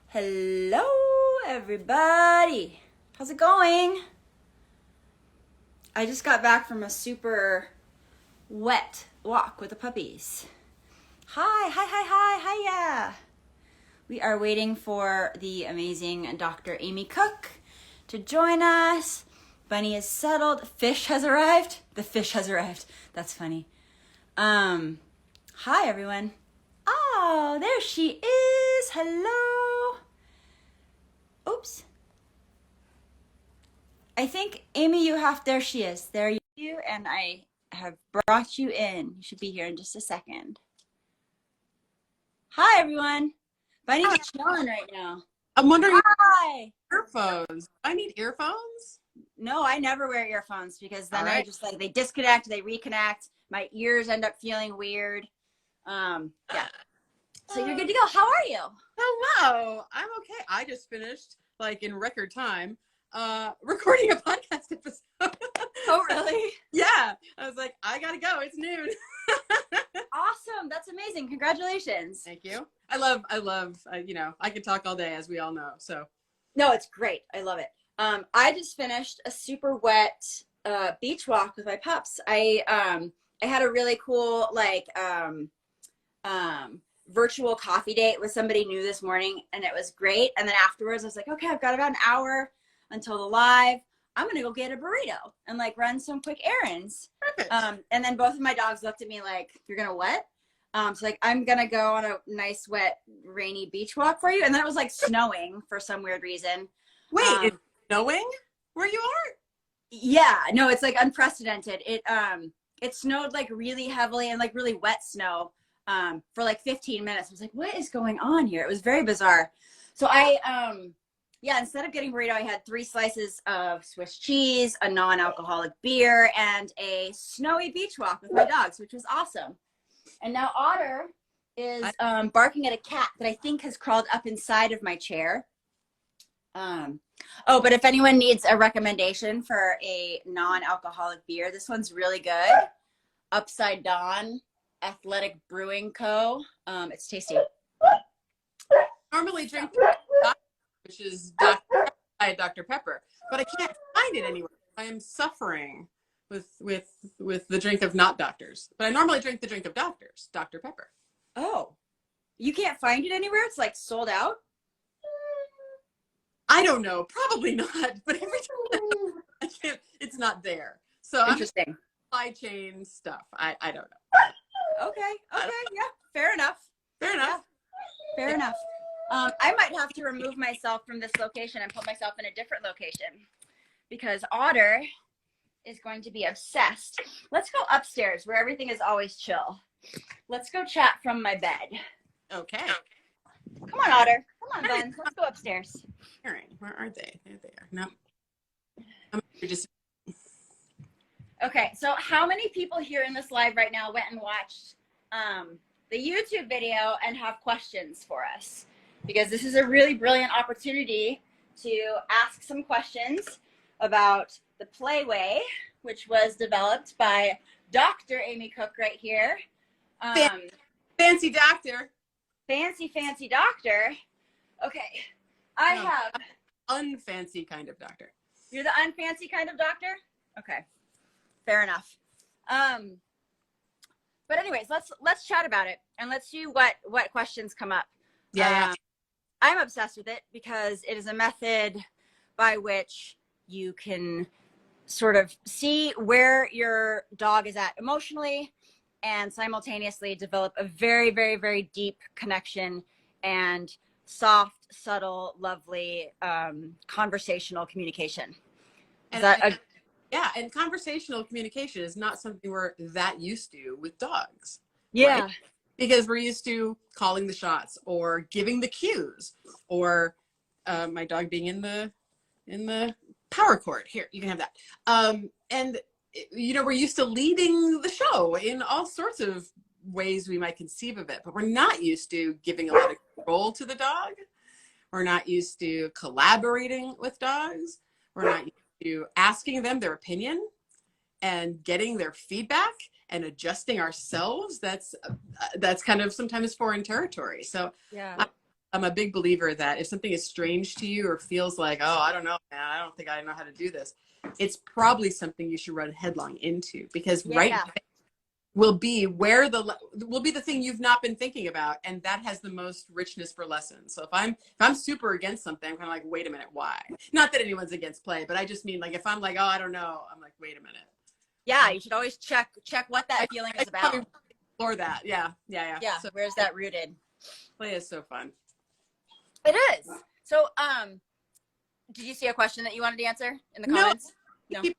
Hello, everybody. How's it going? I just got back from a super wet walk with the puppies. Hiya. We are waiting for the amazing Dr. Amy Cook to join us. Bunny is settled. Fish has arrived. The fish has arrived. That's funny. Hi, everyone. Oh, there she is. Hello. Oops. I think, Amy, there she is. There you, and I have brought you in. You should be here in just a second. Hi, everyone. Bunny's chilling right now. I'm wondering, Hi. earphones. I need earphones? No, I never wear earphones because then Right. I just they disconnect, they reconnect. My ears end up feeling weird. Yeah. So you're good to go. How are you? Hello. I'm okay. I just finished, in record time, recording a podcast episode. Oh, really? Yeah. I was like, I gotta go. It's noon. Awesome. That's amazing. Congratulations. Thank you. I love, I could talk all day, as we all know. So. No, it's great. I love it. I just finished a super wet beach walk with my pups. I had a really cool virtual coffee date with somebody new this morning, and it was great. And then afterwards, I was like, okay, I've got about an hour until the live. I'm gonna go get a burrito and run some quick errands. Perfect. And then both of my dogs looked at me like, "You're gonna what?" So I'm gonna go on a nice, wet, rainy beach walk for you. And then it was snowing for some weird reason. Wait, it's snowing where you are? Yeah, no, it's unprecedented. It snowed really heavily and really wet snow for 15 minutes. I was like, what is going on here? It was very bizarre. So instead of getting burrito, I had 3 slices of Swiss cheese, a non-alcoholic beer, and a snowy beach walk with my dogs, which was awesome. And now Otter is barking at a cat that I think has crawled up inside of my chair. But if anyone needs a recommendation for a non-alcoholic beer, this one's really good. Upside Down Athletic Brewing Co. It's tasty. Normally drink, which is Dr. Pepper, but I can't find it anywhere. I am suffering with the drink of not doctors, but I normally drink the drink of doctors, Dr. Pepper. Oh, you can't find it anywhere? It's sold out? I don't know, probably not, but every time I can't, it's not there. So interesting. Supply chain stuff. I don't know. Okay, yeah, fair enough. Yeah, fair enough. I might have to remove myself from this location and put myself in a different location because Otter is going to be obsessed. Let's go upstairs where everything is always chill. Let's go chat from my bed. Okay. Come on, Otter. Come on, Ben. Let's go upstairs. Where are they? There they are. No. I'm just. Okay, so how many people here in this live right now went and watched the YouTube video and have questions for us? Because this is a really brilliant opportunity to ask some questions about the Playway, which was developed by Dr. Amy Cook right here. Fancy doctor. Fancy doctor. Okay, I have unfancy kind of doctor. You're the unfancy kind of doctor? Okay, fair enough. But anyways, let's chat about it and let's see what questions come up. Yeah. I'm obsessed with it because it is a method by which you can sort of see where your dog is at emotionally and simultaneously develop a very, very, very deep connection and soft, subtle, lovely conversational communication. And conversational communication is not something we're that used to with dogs. Yeah. Right? Because we're used to calling the shots or giving the cues or my dog being in the power cord. Here, you can have that. And we're used to leading the show in all sorts of ways we might conceive of it, but we're not used to giving a lot of control to the dog. We're not used to collaborating with dogs. We're not used to asking them their opinion and getting their feedback and adjusting ourselves, that's kind of sometimes foreign territory. So Yeah. I'm a big believer that if something is strange to you or feels like, oh, I don't know, man, I don't think I know how to do this, it's probably something you should run headlong into, because right Yeah. will be will be the thing you've not been thinking about, and that has the most richness for lessons. So if I'm super against something, I'm kind of like, wait a minute, why? Not that anyone's against play, but I just mean, like, if I'm like, oh, I don't know, I'm like, wait a minute. Yeah, you should always check what that feeling is about. Probably explore that. Yeah. Yeah, So where's that rooted? play is so fun. It is. So, did you see a question that you wanted to answer in the comments? No. Keep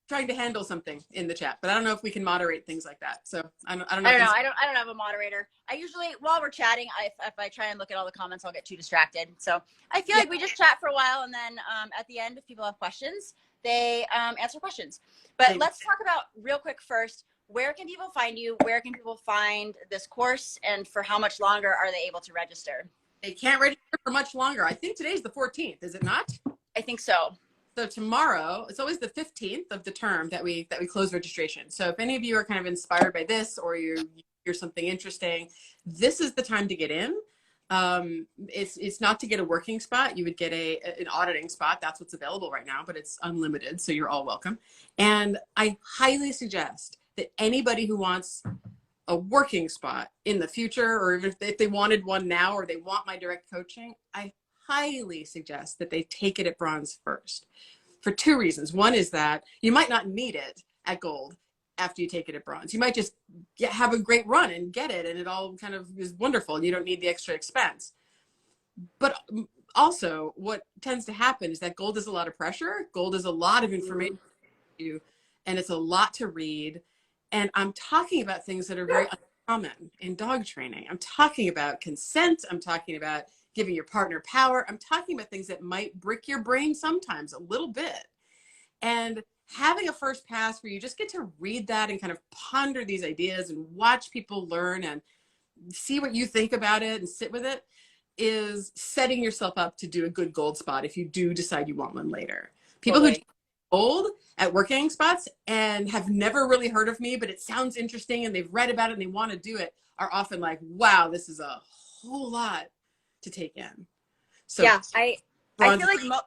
trying to handle something in the chat, but I don't know if we can moderate things like that. So I don't know. I don't have a moderator. I usually, while we're chatting, if I try and look at all the comments, I'll get too distracted. So I feel like we just chat for a while, and then at the end, if people have questions, they answer questions. But let's talk about real quick first, where can people find you? Where can people find this course, and for how much longer are they able to register? They can't register for much longer. I think today's the 14th, is it not? I think so. So tomorrow, it's always the 15th of the term that we close registration. So if any of you are kind of inspired by this, or you hear something interesting, this is the time to get in. It's not to get a working spot. You would get an auditing spot. That's what's available right now, but it's unlimited, so you're all welcome. And I highly suggest that anybody who wants a working spot in the future, or even if they wanted one now, or they want my direct coaching, I highly suggest that they take it at bronze first, for two reasons. One is that you might not need it at gold after you take it at bronze. You might just have a great run and get it, and it all kind of is wonderful, and you don't need the extra expense. But also, what tends to happen is that gold is a lot of pressure. Gold is a lot of information to you, and it's a lot to read. And I'm talking about things that are very uncommon in dog training. I'm talking about consent. I'm talking about giving your partner power. I'm talking about things that might brick your brain sometimes a little bit. And having a first pass where you just get to read that and kind of ponder these ideas and watch people learn and see what you think about it and sit with it is setting yourself up to do a good gold spot if you do decide you want one later. People who gold at working spots and have never really heard of me, but it sounds interesting and they've read about it and they want to do it, are often like, wow, this is a whole lot to take in. So yeah, I feel like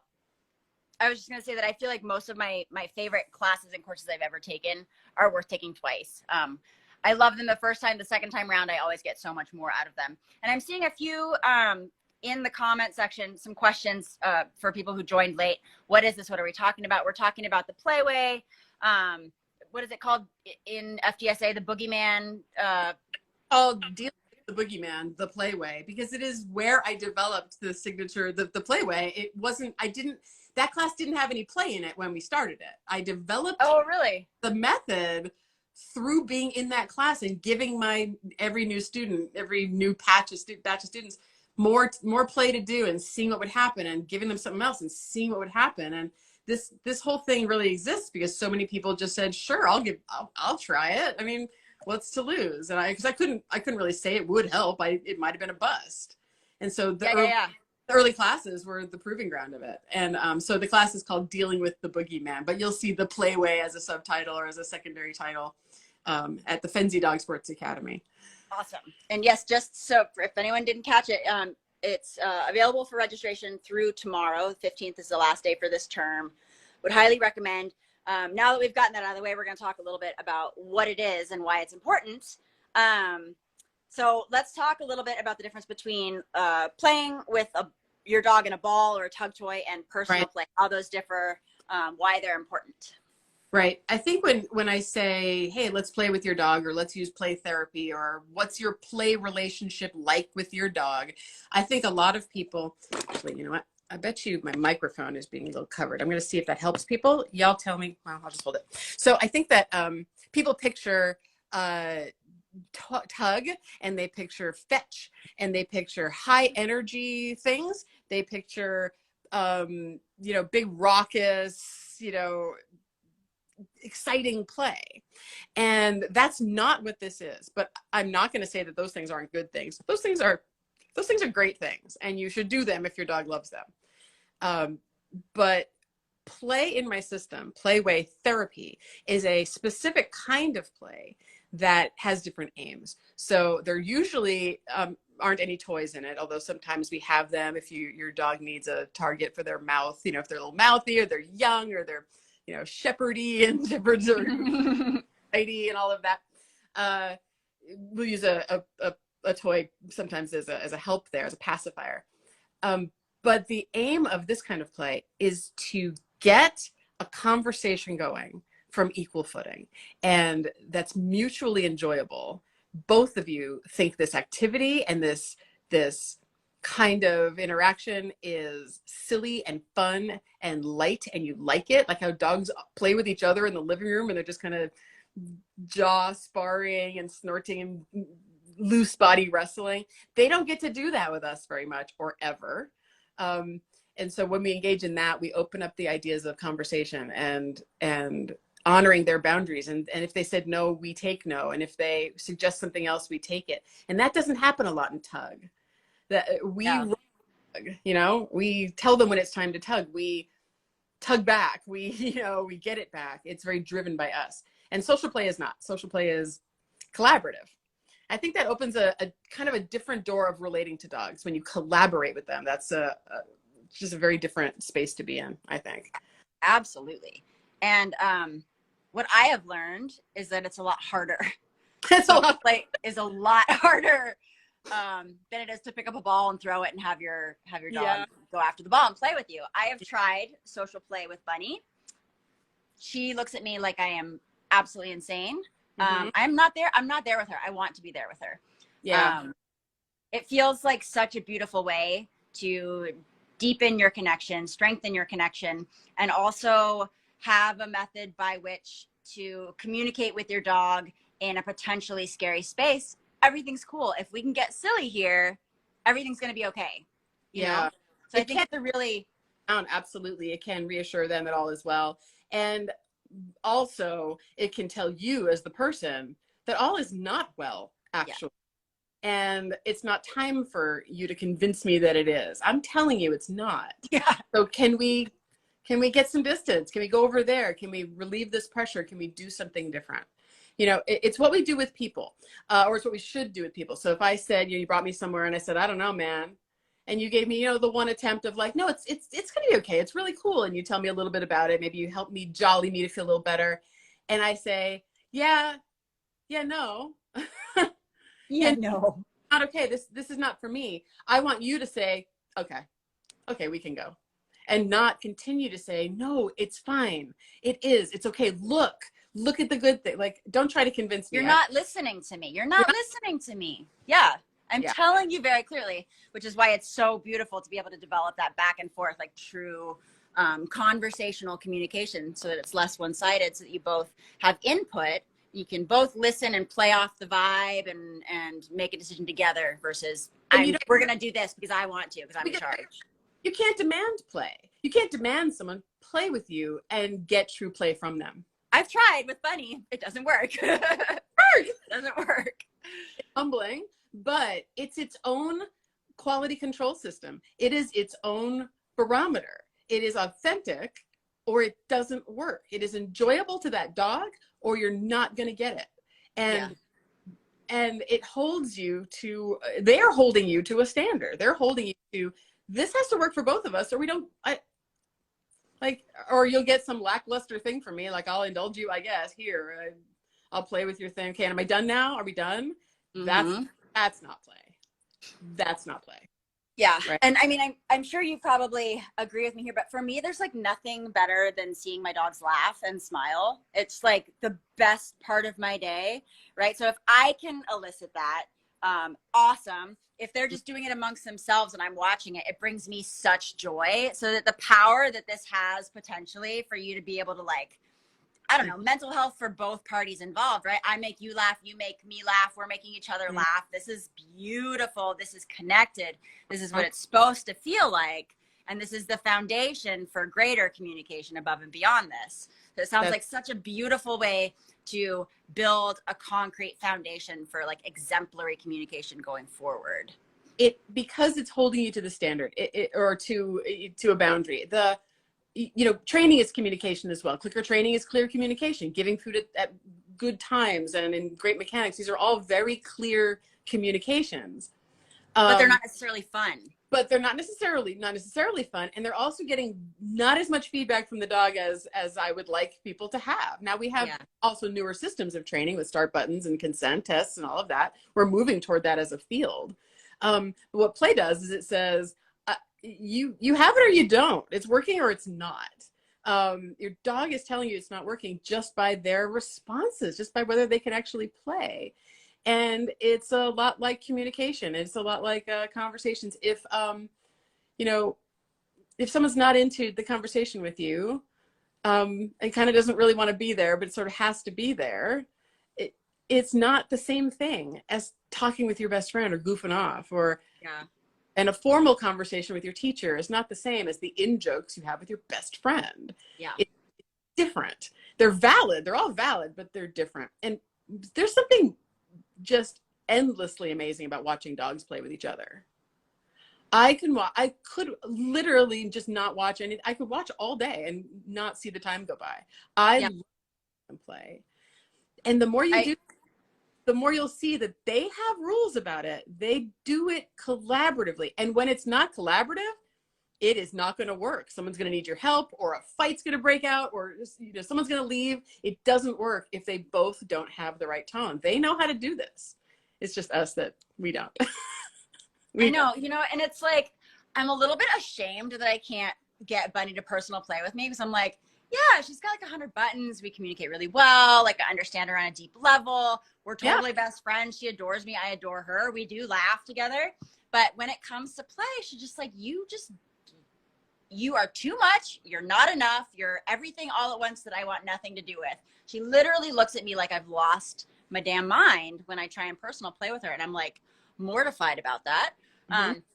I was just going to say that I feel like most of my favorite classes and courses I've ever taken are worth taking twice. I love them the first time. The second time around, I always get so much more out of them. And I'm seeing a few in the comment section, some questions for people who joined late. What is this? What are we talking about? We're talking about the Playway. What is it called in FDSA? The Boogeyman. Dealing with the Boogeyman, the Playway, because it is where I developed the signature, the Playway. It wasn't, that class didn't have any play in it when we started it. I developed the method through being in that class and giving every new student, every new batch of students more play to do and seeing what would happen, and giving them something else and seeing what would happen. And this whole thing really exists because so many people just said, sure, I'll try it. I mean, what's to lose? And because I couldn't really say it would help. It might've been a bust. And so the early classes were the proving ground of it. And so the class is called Dealing with the Boogeyman, but you'll see the Playway as a subtitle or as a secondary title at the Fenzi Dog Sports Academy. Awesome. And yes, just so if anyone didn't catch it, it's available for registration through tomorrow. The 15th is the last day for this term. Would highly recommend. Now that we've gotten that out of the way, we're going to talk a little bit about what it is and why it's important. So let's talk a little bit about the difference between playing with your dog in a ball or a tug toy and personal play, how those differ, why they're important. Right. I think when I say, hey, let's play with your dog, or let's use play therapy, or what's your play relationship like with your dog, I think a lot of people, actually, you know what? I bet you my microphone is being a little covered. I'm going to see if that helps people. Y'all tell me. Well, I'll just hold it. So I think that people picture tug, and they picture fetch, and they picture high energy things. They picture, big raucous, exciting play. And that's not what this is. But I'm not going to say that those things aren't good things. Those things are great things, and you should do them if your dog loves them. But play in my system, Playway therapy, is a specific kind of play that has different aims. So there usually aren't any toys in it, although sometimes we have them if your dog needs a target for their mouth, if they're a little mouthy or they're young or they're, shepherdy and shepherds are tidy and all of that. We'll use a toy sometimes as a help there, as a pacifier. But the aim of this kind of play is to get a conversation going from equal footing, and that's mutually enjoyable. Both of you think this activity and this kind of interaction is silly and fun and light, and you like it, like how dogs play with each other in the living room and they're just kind of jaw sparring and snorting and loose body wrestling. They don't get to do that with us very much or ever. And so when we engage in that, we open up the ideas of conversation and honoring their boundaries. And if they said no, we take no. And if they suggest something else, we take it. And that doesn't happen a lot in tug. That we tell them when it's time to tug. We tug back. We get it back. It's very driven by us. And social play is not. Social play is collaborative. I think that opens a kind of a different door of relating to dogs when you collaborate with them. That's just a very different space to be in, I think. Absolutely. And what I have learned is that it's a lot harder. Play is a lot harder than it is to pick up a ball and throw it and have your dog go after the ball and play with you. I have tried social play with Bunny. She looks at me like I am absolutely insane. I'm not there with her. I want to be there with her. It feels like such a beautiful way to deepen your connection, strengthen your connection, and also have a method by which to communicate with your dog in a potentially scary space. Everything's cool. If we can get silly here, everything's going to be okay. You know? So I think it's a really... Absolutely. It can reassure them that all is well. And also it can tell you as the person that all is not well, actually. And it's not time for you to convince me that it is. I'm telling you it's not. So can we get some distance? Can we go over there? Can we relieve this pressure? Can we do something different? It's what we do with people, or it's what we should do with people. So if I said, you brought me somewhere and I said, I don't know, man. And you gave me, the one attempt of like, no, it's going to be okay. It's really cool. And you tell me a little bit about it. Maybe you help me jolly me to feel a little better. And I say, no. no. Not okay. This is not for me. I want you to say, okay, we can go. And not continue to say, no, it's fine. It is. It's okay. Look at the good thing. Like, don't try to convince me. You're not listening to me. You're not listening to me. Yeah. I'm telling you very clearly, which is why it's so beautiful to be able to develop that back and forth, like true conversational communication, so that it's less one-sided, so that you both have input. You can both listen and play off the vibe and make a decision together versus we're going to do this because I want to, because I'm in charge. You can't demand play. You can't demand someone play with you and get true play from them. I've tried with Bunny. It doesn't work. It doesn't work. It's humbling, but it's its own quality control system. It is its own barometer. It is authentic or it doesn't work. It is enjoyable to that dog or you're not going to get it. And it holds you to, they're holding you to a standard. They're holding you to, this has to work for both of us or we don't, or you'll get some lackluster thing from me. Like, I'll indulge you, I guess. Here, I'll play with your thing. Okay, am I done now? Are we done? Mm-hmm. That's not play. That's not play. Yeah. Right? And I mean, I'm sure you probably agree with me here, but for me, there's like nothing better than seeing my dogs laugh and smile. It's like the best part of my day, right? So if I can elicit that, awesome. If they're just doing it amongst themselves and I'm watching it, it brings me such joy. So that the power that this has potentially for you to be able to, like, I don't know, mental health for both parties involved, right? I make you laugh, you make me laugh, we're making each other laugh. This is beautiful. This is connected. This is what it's supposed to feel like. And this is the foundation for greater communication above and beyond this. So it sounds like such a beautiful way to build a concrete foundation for like exemplary communication going forward. Because it's holding you to the standard or to a boundary. you know, training is communication as well. Clicker training is clear communication. Giving food at good times and in great mechanics. These are all very clear communications. But they're not necessarily fun. But they're not necessarily fun, and they're also getting not as much feedback from the dog as I would like people to have. Now we have also newer systems of training with start buttons and consent tests and all of that. We're moving toward that as a field. What play does is it says you have it or you don't. It's working or it's not. Your dog is telling you it's not working just by their responses, just by whether they can actually play. And it's a lot like communication. It's a lot like conversations. If, you know, if someone's not into the conversation with you, and kind of doesn't really want to be there, but it sort of has to be there, it's not the same thing as talking with your best friend or goofing off, or and a formal conversation with your teacher is not the same as the in-jokes you have with your best friend. It's different. They're valid. They're all valid, but they're different. And there's something just endlessly amazing about watching dogs play with each other. I could literally just not watch any. I could watch all day and not see the time go by. I love them play. And the more you do, the more you'll see that they have rules about it. They do it collaboratively. And when it's not collaborative, it is not going to work. Someone's going to need your help, or a fight's going to break out, or someone's going to leave. It doesn't work if they both don't have the right tone. They know how to do this. It's just us that we don't. I know, and it's like, I'm a little bit ashamed that I can't get Bunny to personal play with me, because I'm like, yeah, she's got like 100 buttons. We communicate really well. Like, I understand her on a deep level. We're totally best friends. She adores me. I adore her. We do laugh together. But when it comes to play, she's just like, you are too much. You're not enough. You're everything all at once that I want nothing to do with. She literally looks at me like I've lost my damn mind when I try and personal play with her. And I'm like mortified about that.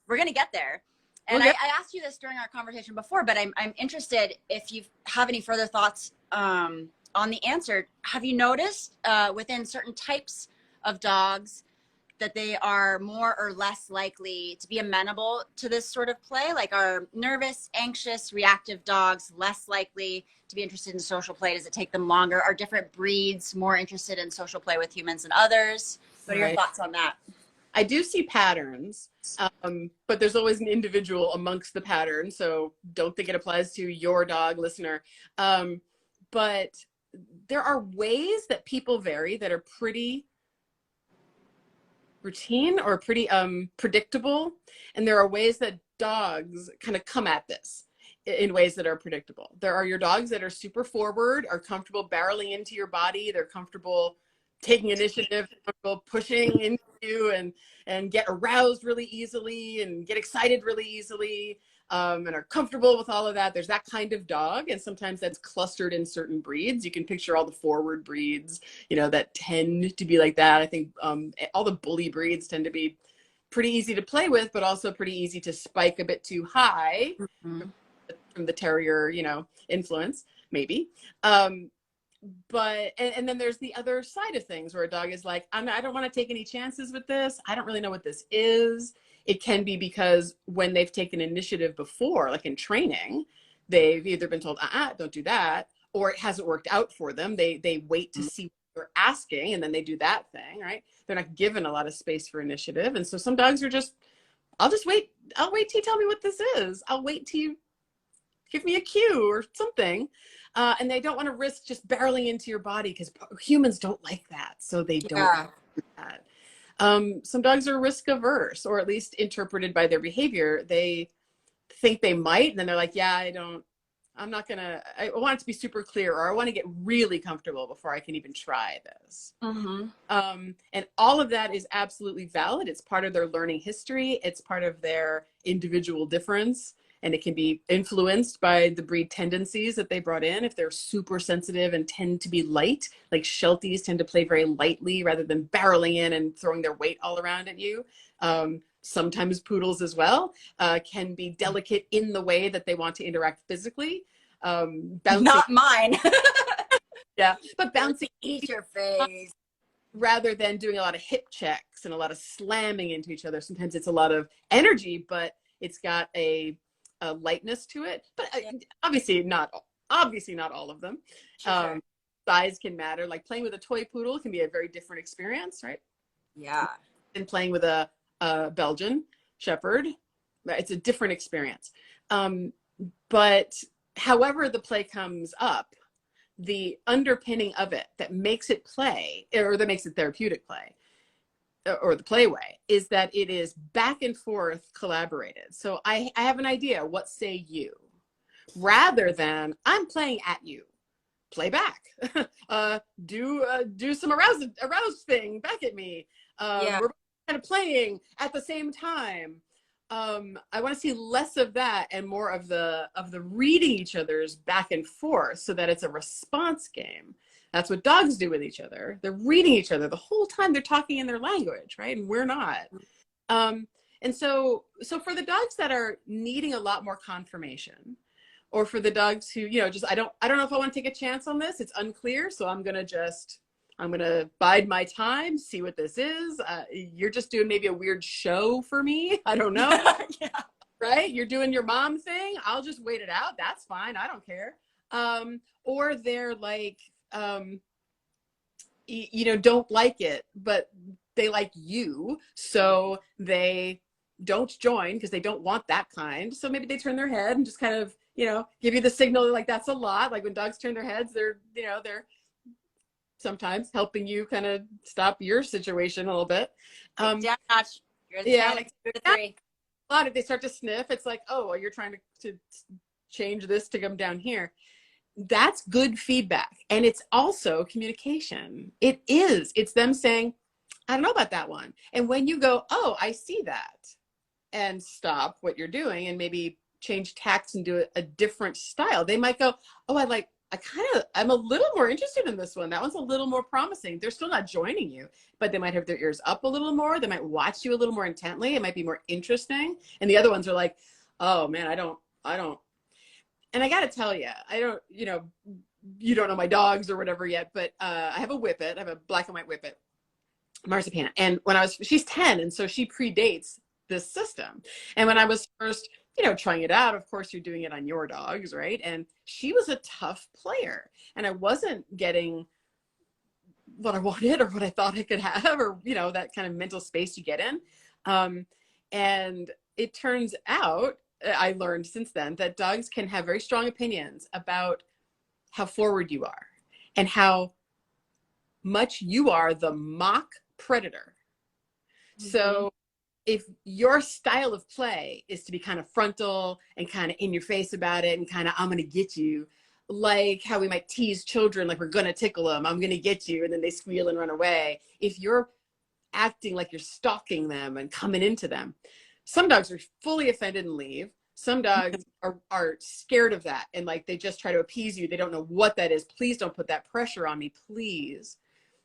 We're going to get there. And I asked you this during our conversation before, but I'm interested if you have any further thoughts on the answer. Have you noticed within certain types of dogs that they are more or less likely to be amenable to this sort of play? Like, are nervous, anxious, reactive dogs less likely to be interested in social play? Does it take them longer? Are different breeds more interested in social play with humans than others? What are your thoughts on that? I do see patterns, but there's always an individual amongst the pattern. So don't think it applies to your dog, listener. But there are ways that people vary that are pretty routine or pretty predictable. And there are ways that dogs kind of come at this in ways that are predictable. There are your dogs that are super forward, are comfortable barreling into your body. They're comfortable taking initiative, comfortable pushing into you, and get aroused really easily and get excited really easily, and are comfortable with all of that. There's that kind of dog, and sometimes that's clustered in certain breeds. You can picture all the forward breeds, that tend to be like that. I think all the bully breeds tend to be pretty easy to play with, but also pretty easy to spike a bit too high from the terrier, influence, maybe. But and then there's the other side of things where a dog is like, I don't want to take any chances with this. I don't really know what this is. It can be because when they've taken initiative before, like in training, they've either been told, don't do that, or it hasn't worked out for them. They wait to see what they're asking, and then they do that thing, right? They're not given a lot of space for initiative. And so some dogs are just, I'll wait till you tell me what this is. I'll wait till you give me a cue or something. And they don't want to risk just barreling into your body, because humans don't like that. So they don't do that. Some dogs are risk averse, or at least interpreted by their behavior. They think they might, and then they're like, I want it to be super clear, or I want to get really comfortable before I can even try this. And all of that is absolutely valid. It's part of their learning history. It's part of their individual difference. And it can be influenced by the breed tendencies that they brought in. If they're super sensitive and tend to be light, like Shelties tend to play very lightly rather than barreling in and throwing their weight all around at you. Sometimes poodles as well can be delicate in the way that they want to interact physically. Bouncing, not mine. but bouncing, eat your face, rather than doing a lot of hip checks and a lot of slamming into each other. Sometimes it's a lot of energy, but it's got a a lightness to it, but Yeah. obviously not all of them. Sure. Size can matter. Like playing with a toy poodle can be a very different experience, right? Yeah. And playing with a Belgian Shepherd, it's a different experience. But however the play comes up, the underpinning of it that makes it play, or that makes it therapeutic play, or the playway, is that it is back and forth collaborated. So I have an idea, what say you? Rather than I'm playing at you, play back. Do some aroused thing back at me. Yeah. We're kind of playing at the same time. I want to see less of that and more of the reading each other's back and forth, so that it's a response game. That's what dogs do with each other. They're reading each other the whole time. They're talking in their language, right? And we're not. And so for the dogs that are needing a lot more confirmation, or for the dogs who, just, I don't know if I want to take a chance on this. It's unclear. So I'm going to bide my time, see what this is. You're just doing maybe a weird show for me. I don't know. Yeah. Right? You're doing your mom thing. I'll just wait it out. That's fine. I don't care. Or they're like, don't like it, but they like you. So they don't join because they don't want that kind. So maybe they turn their head and just kind of, give you the signal, like that's a lot. Like when dogs turn their heads, they're sometimes helping you kind of stop your situation a little bit. Down notch. You're the Yeah, 10, like you're the 3. a lot. If they start to sniff, it's like, oh, you're trying to change this to come down here. That's good feedback. And it's also communication. It's them saying, I don't know about that one. And when you go, oh, I see that, and stop what you're doing and maybe change tacks and do a different style, they might go, oh, I'm a little more interested in this one. That one's a little more promising. They're still not joining you, but they might have their ears up a little more. They might watch you a little more intently. It might be more interesting. And the other ones are like, oh man, I don't. And I got to tell you, you don't know my dogs or whatever yet, but I have a Whippet. I have a black and white Whippet, Marzipan. And she's 10. And so she predates this system. And when I was first, trying it out, of course, you're doing it on your dogs, right? And she was a tough player. And I wasn't getting what I wanted or what I thought I could have, or, that kind of mental space you get in. And it turns out, I learned since then, that dogs can have very strong opinions about how forward you are and how much you are the mock predator. Mm-hmm. So if your style of play is to be kind of frontal and kind of in your face about it and kind of, I'm going to get you, like how we might tease children, like we're going to tickle them, I'm going to get you, and then they squeal and run away. If you're acting like you're stalking them and coming into them, some dogs are fully offended and leave. Some dogs are scared of that. And like, they just try to appease you. They don't know what that is. Please don't put that pressure on me, please.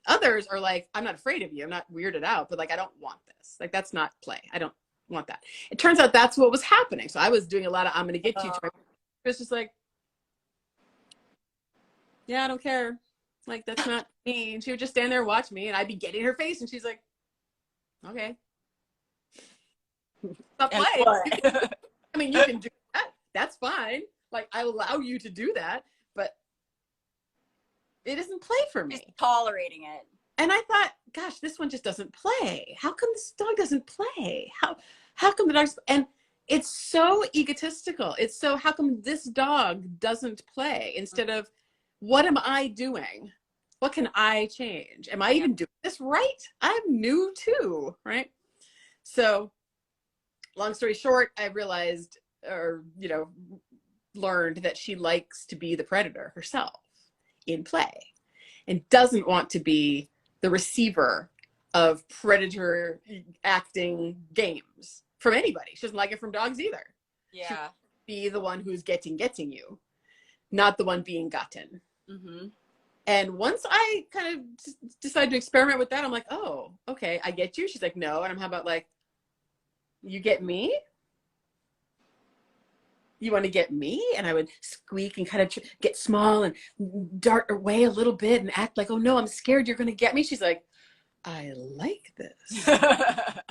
Others are like, I'm not afraid of you. I'm not weirded out, but like, I don't want this. Like, that's not play. I don't want that. It turns out that's what was happening. So I was doing a lot of, I'm going to get you. It was just like, yeah, I don't care. Like, that's not me. And she would just stand there and watch me, and I'd be getting her face. And she's like, okay. Stop playing. I mean, you can do that. That's fine. Like, I allow you to do that, but it isn't play for me. Just tolerating it. And I thought, gosh, this one just doesn't play. How come this dog doesn't play? How come the dogs, and it's so egotistical. It's so, how come this dog doesn't play, instead of, what am I doing? What can I change? Am I even doing this right? I'm new too, right? So long story short, I realized, or, learned that she likes to be the predator herself in play and doesn't want to be the receiver of predator acting games from anybody. She doesn't like it from dogs either. Yeah. She wants to be the one who's getting you, not the one being gotten. Mm-hmm. And once I kind of decided to experiment with that, I'm like, oh, okay, I get you. She's like, no. And I'm how about like, you get me? You want to get me? And I would squeak and kind of get small and dart away a little bit and act like, oh no, I'm scared you're going to get me. She's like, I like this. I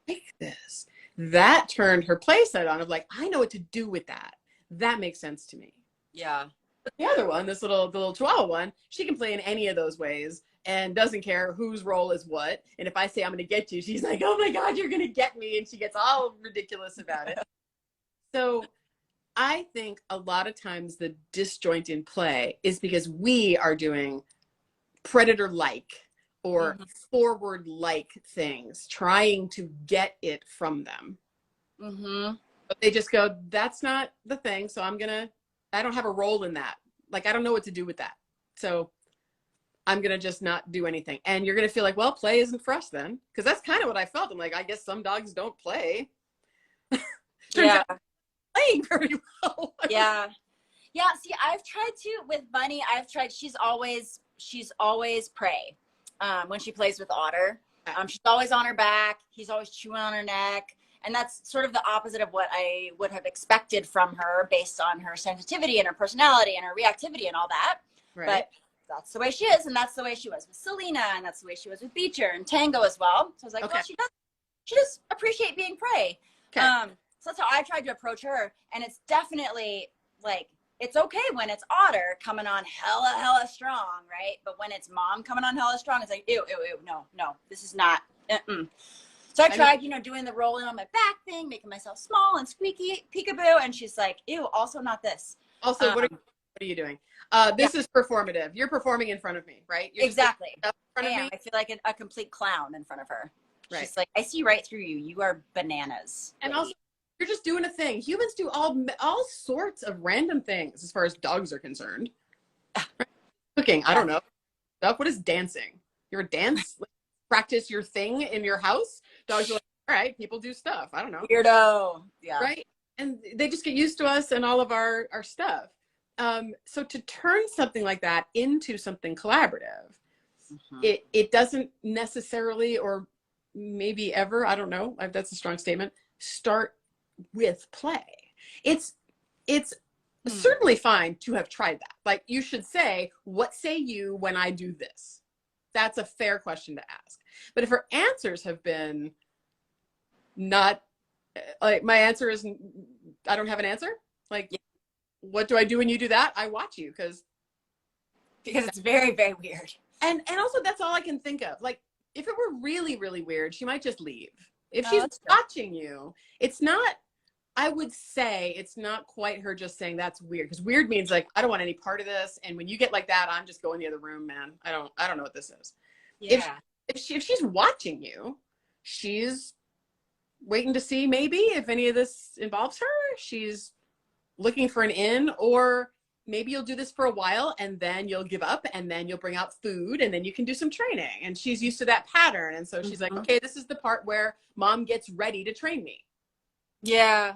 like this. that turned her play set on of like, I know what to do with that. That makes sense to me. Yeah. But the other one, the little Chihuahua one, she can play in any of those ways and doesn't care whose role is what. And if I say I'm going to get you, she's like, oh my God, you're going to get me. And she gets all ridiculous about it. So I think a lot of times the disjoint in play is because we are doing predator-like or forward-like things, trying to get it from them. But they just go, that's not the thing. So I don't have a role in that. Like, I don't know what to do with that. So I'm going to just not do anything. And you're going to feel like, well, play isn't for us then. Because that's kind of what I felt. I'm like, I guess some dogs don't play. Turns out playing very well. Yeah. Yeah. See, I've tried to with Bunny. She's always prey. When she plays with Otter, she's always on her back. He's always chewing on her neck. And that's sort of the opposite of what I would have expected from her based on her sensitivity and her personality and her reactivity and all that. Right. But that's the way she is. And that's the way she was with Selena. And that's the way she was with Beecher and Tango as well. So I was like, well, she does appreciate being prey. Okay. So that's how I tried to approach her. And it's definitely like, it's okay when it's Otter coming on hella strong, right? But when it's Mom coming on hella strong, it's like, ew, no, this is not. So I tried, doing the rolling on my back thing, making myself small and squeaky, peekaboo. And she's like, ew, also not this. Also, what are you doing? This is performative. You're performing in front of me, right? You're exactly. I feel like a complete clown in front of her. Right. She's like, I see right through you. You are bananas. And also, you're just doing a thing. Humans do all sorts of random things as far as dogs are concerned. Cooking, I don't know. Stuff. What is dancing? You're a dance? Practice your thing in your house? Dogs are like, all right, people do stuff. I don't know. Weirdo. Yeah. Right? And they just get used to us and all of our stuff. So to turn something like that into something collaborative, it doesn't necessarily, or maybe ever, I don't know, that's a strong statement, start with play. It's certainly fine to have tried that. Like, you should say, what say you when I do this? That's a fair question to ask. But if her answers have been not, like, my answer is, I don't have an answer. Like, what do I do when you do that? I watch you because it's very, very weird. And also, that's all I can think of. Like, if it were really, really weird, she might just leave. If she's watching you, it's not, I would say it's not quite her just saying that's weird, because weird means like, I don't want any part of this. And when you get like that, I'm just going the other room, man. I don't know what this is. Yeah. If she's watching you, she's waiting to see maybe if any of this involves her. She's looking for an in, or maybe you'll do this for a while and then you'll give up and then you'll bring out food and then you can do some training. And she's used to that pattern. And so she's like, okay, this is the part where Mom gets ready to train me. Yeah.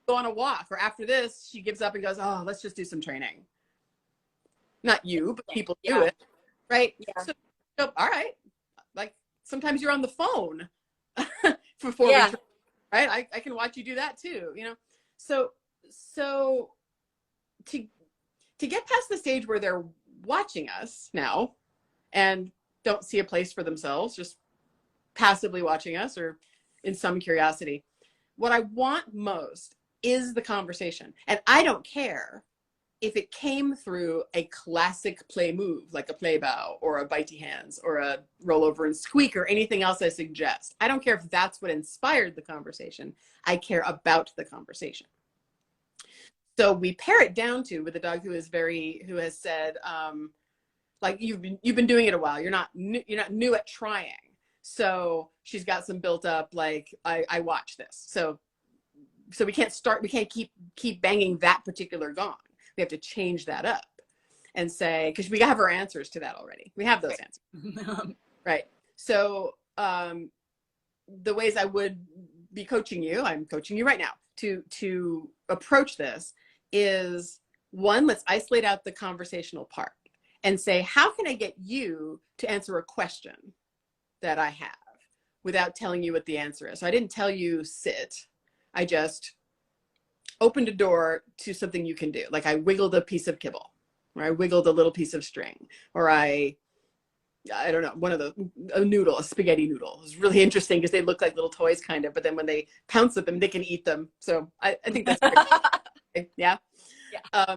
Go on a walk, or after this, she gives up and goes, oh, let's just do some training. Not you, but people do it. Right. Yeah. So, all right. Like, sometimes you're on the phone for 4 weeks. Right. I can watch you do that too, So to get past the stage where they're watching us now and don't see a place for themselves, just passively watching us or in some curiosity, what I want most is the conversation. And I don't care if it came through a classic play move, like a play bow or a bitey hands or a roll over and squeak or anything else I suggest. I don't care if that's what inspired the conversation. I care about the conversation. So we pare it down to, with a dog who has said, like, you've been doing it a while. You're not new at trying. So she's got some built up, like, I watch this. So we can't keep banging that particular gong. We have to change that up and say, because we have our answers to that already. We have those answers. Right. So the ways I would be coaching you, I'm coaching you right now to approach this is, one, let's isolate out the conversational part and say, how can I get you to answer a question that I have without telling you what the answer is? So I didn't tell you sit. I just opened a door to something you can do. Like, I wiggled a piece of kibble, or I wiggled a little piece of string, or I I don't know, one of a spaghetti noodle. It was really interesting because they look like little toys kind of, but then when they pounce at them, they can eat them. So I think that's great. Yeah. Yeah.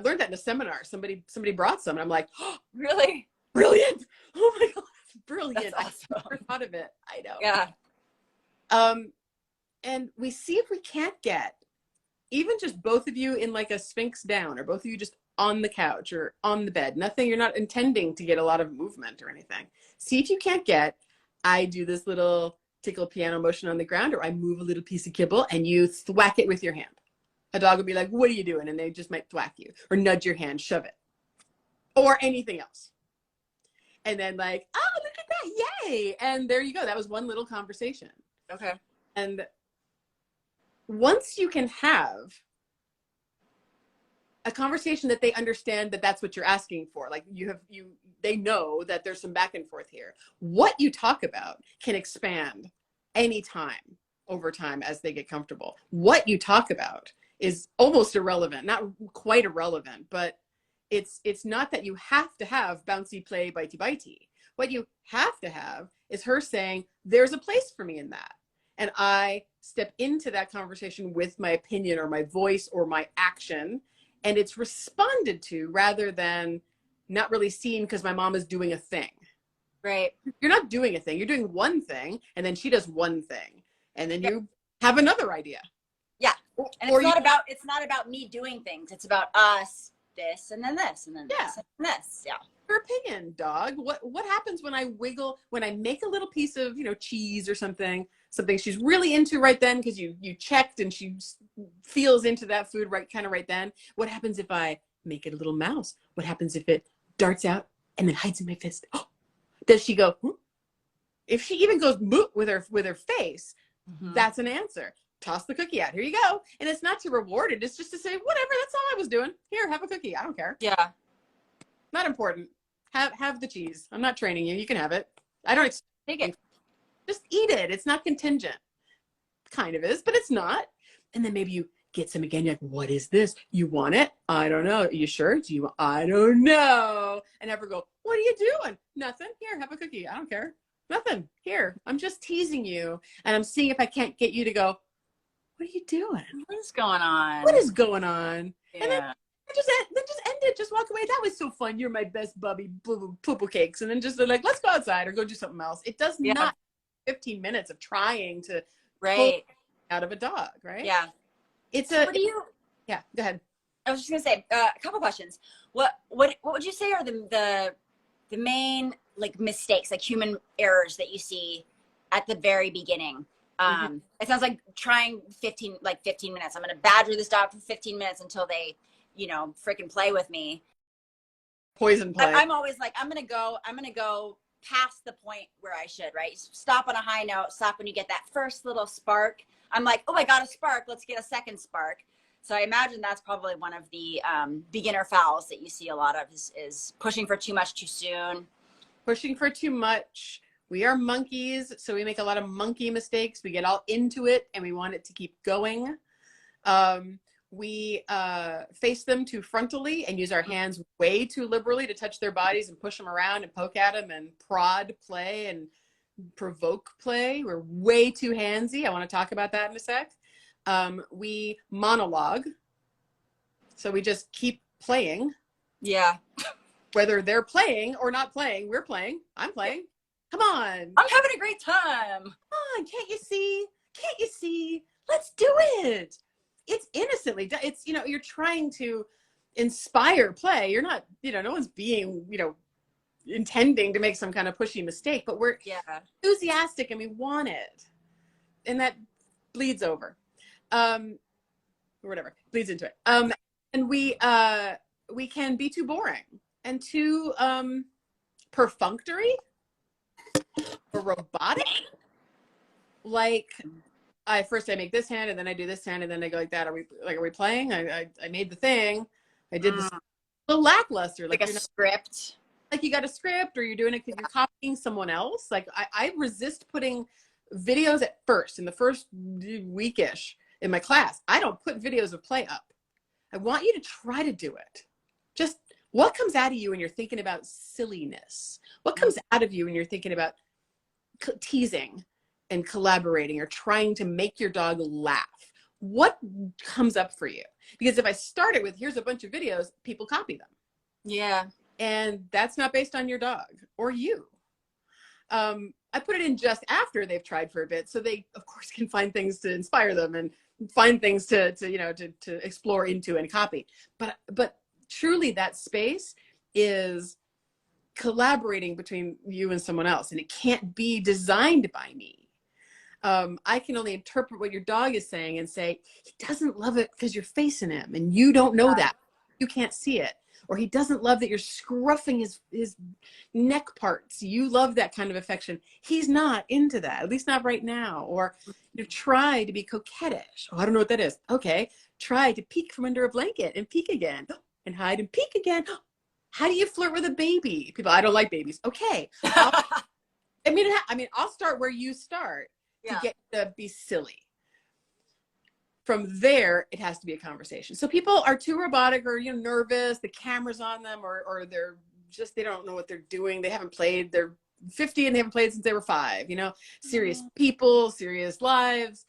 Learned that in a seminar. Somebody brought some and I'm like, oh, Really? brilliant. Oh my God, that's brilliant. That's awesome. I never thought of it. I know. Yeah. And we see if we can't get even just both of you in like a sphinx down, or both of you just on the couch or on the bed. Nothing, you're not intending to get a lot of movement or anything. See if you can't get, I do this little tickle piano motion on the ground, or I move a little piece of kibble and you thwack it with your hand. A dog will be like, what are you doing? And they just might thwack you or nudge your hand, shove it, or anything else. And then like, oh, look at that, yay. And there you go. That was one little conversation. Okay. And once you can have a conversation that they understand that that's what you're asking for, like they know that there's some back and forth here. What you talk about can expand anytime over time as they get comfortable. What you talk about is almost irrelevant, not quite irrelevant, but it's not that you have to have bouncy play, bitey bitey. What you have to have is her saying, there's a place for me in that. And I step into that conversation with my opinion or my voice or my action, and it's responded to rather than not really seen because my mom is doing a thing. Right. You're not doing a thing. You're doing one thing, and then she does one thing, and then you have another idea. Yeah. And it's not about me doing things. It's about us, this, and then this, and then this, and this. Yeah. Your opinion, dog. What happens when I make a little piece of, cheese or something she's really into right then because you checked and she feels into that food right then. What happens if I make it a little mouse? What happens if it darts out and then hides in my fist? Oh, does she go, hmm? If she even goes boop with her face, that's an answer. Toss the cookie out. Here you go. And it's not to reward it. It's just to say, whatever, that's all I was doing. Here, have a cookie. I don't care. Yeah. Not important. Have the cheese. I'm not training you. You can have it. I don't take it. Just eat it. It's not contingent. Kind of is, but it's not. And then maybe you get some again. You're like, what is this? You want it? I don't know. Are you sure? Do you? I don't know. And ever go, what are you doing? Nothing. Here, have a cookie. I don't care. Nothing. Here. I'm just teasing you. And I'm seeing if I can't get you to go, what are you doing? What is going on? What is going on? Yeah. And then just end it. Just walk away. That was so fun. You're my best bubby, poo-poo cakes. And then just like, let's go outside or go do something else. It does not 15 minutes of trying to pull out of a dog, right? Yeah. Yeah, go ahead. I was just gonna say a couple questions. What would you say are the main like mistakes, like human errors that you see at the very beginning? It sounds like trying 15 minutes. I'm gonna badger this dog for 15 minutes until they, freaking play with me. Poison play. I'm always like, I'm gonna go past the point where I should, right? Stop on a high note, stop when you get that first little spark. I'm like, oh, I got a spark. Let's get a second spark. So I imagine that's probably one of the beginner fouls that you see a lot of is pushing for too much too soon. Pushing for too much. We are monkeys, so we make a lot of monkey mistakes. We get all into it and we want it to keep going. We face them too frontally and use our hands way too liberally to touch their bodies and push them around and poke at them and prod play and provoke play. We're way too handsy. I want to talk about that in a sec. We monologue. So we just keep playing. Yeah. Whether they're playing or not playing, we're playing. I'm playing. Come on. I'm having a great time. Come on. Can't you see? Can't you see? Let's do it. It's innocently. It's, you're trying to inspire play. You're not, no one's being, intending to make some kind of pushy mistake, but we're enthusiastic and we want it. And that bleeds over. Or whatever, bleeds into it. And we can be too boring and too perfunctory or robotic. Like I make this hand and then I do this hand and then I go like that. Are we playing? I made the thing. I did this. A little lackluster. Like a script. Like you got a script or you're doing it because you're copying someone else. Like I resist putting videos at first, in the first weekish in my class. I don't put videos of play up. I want you to try to do it. Just What comes out of you when you're thinking about silliness? What comes out of you when you're thinking about teasing and collaborating or trying to make your dog laugh? What comes up for you? Because if I start it with, here's a bunch of videos, people copy them. Yeah. And that's not based on your dog or you. I put it in just after they've tried for a bit, so they, of course, can find things to inspire them and find things to explore into and copy. But truly, that space is collaborating between you and someone else, and it can't be designed by me. I can only interpret what your dog is saying and say, he doesn't love it because you're facing him and you don't know that. You can't see it. Or he doesn't love that you're scruffing his neck parts. You love that kind of affection. He's not into that, at least not right now. Or you try to be coquettish. Oh, I don't know what that is. Okay. Try to peek from under a blanket and peek again and hide and peek again. How do you flirt with a baby? People, I don't like babies. Okay. I mean, I'll start where you start to get to be silly. From there, it has to be a conversation. So people are too robotic or, nervous, the camera's on them, or they're just, they don't know what they're doing. They haven't played, they're 50 and they haven't played since they were 5, serious people, serious lives.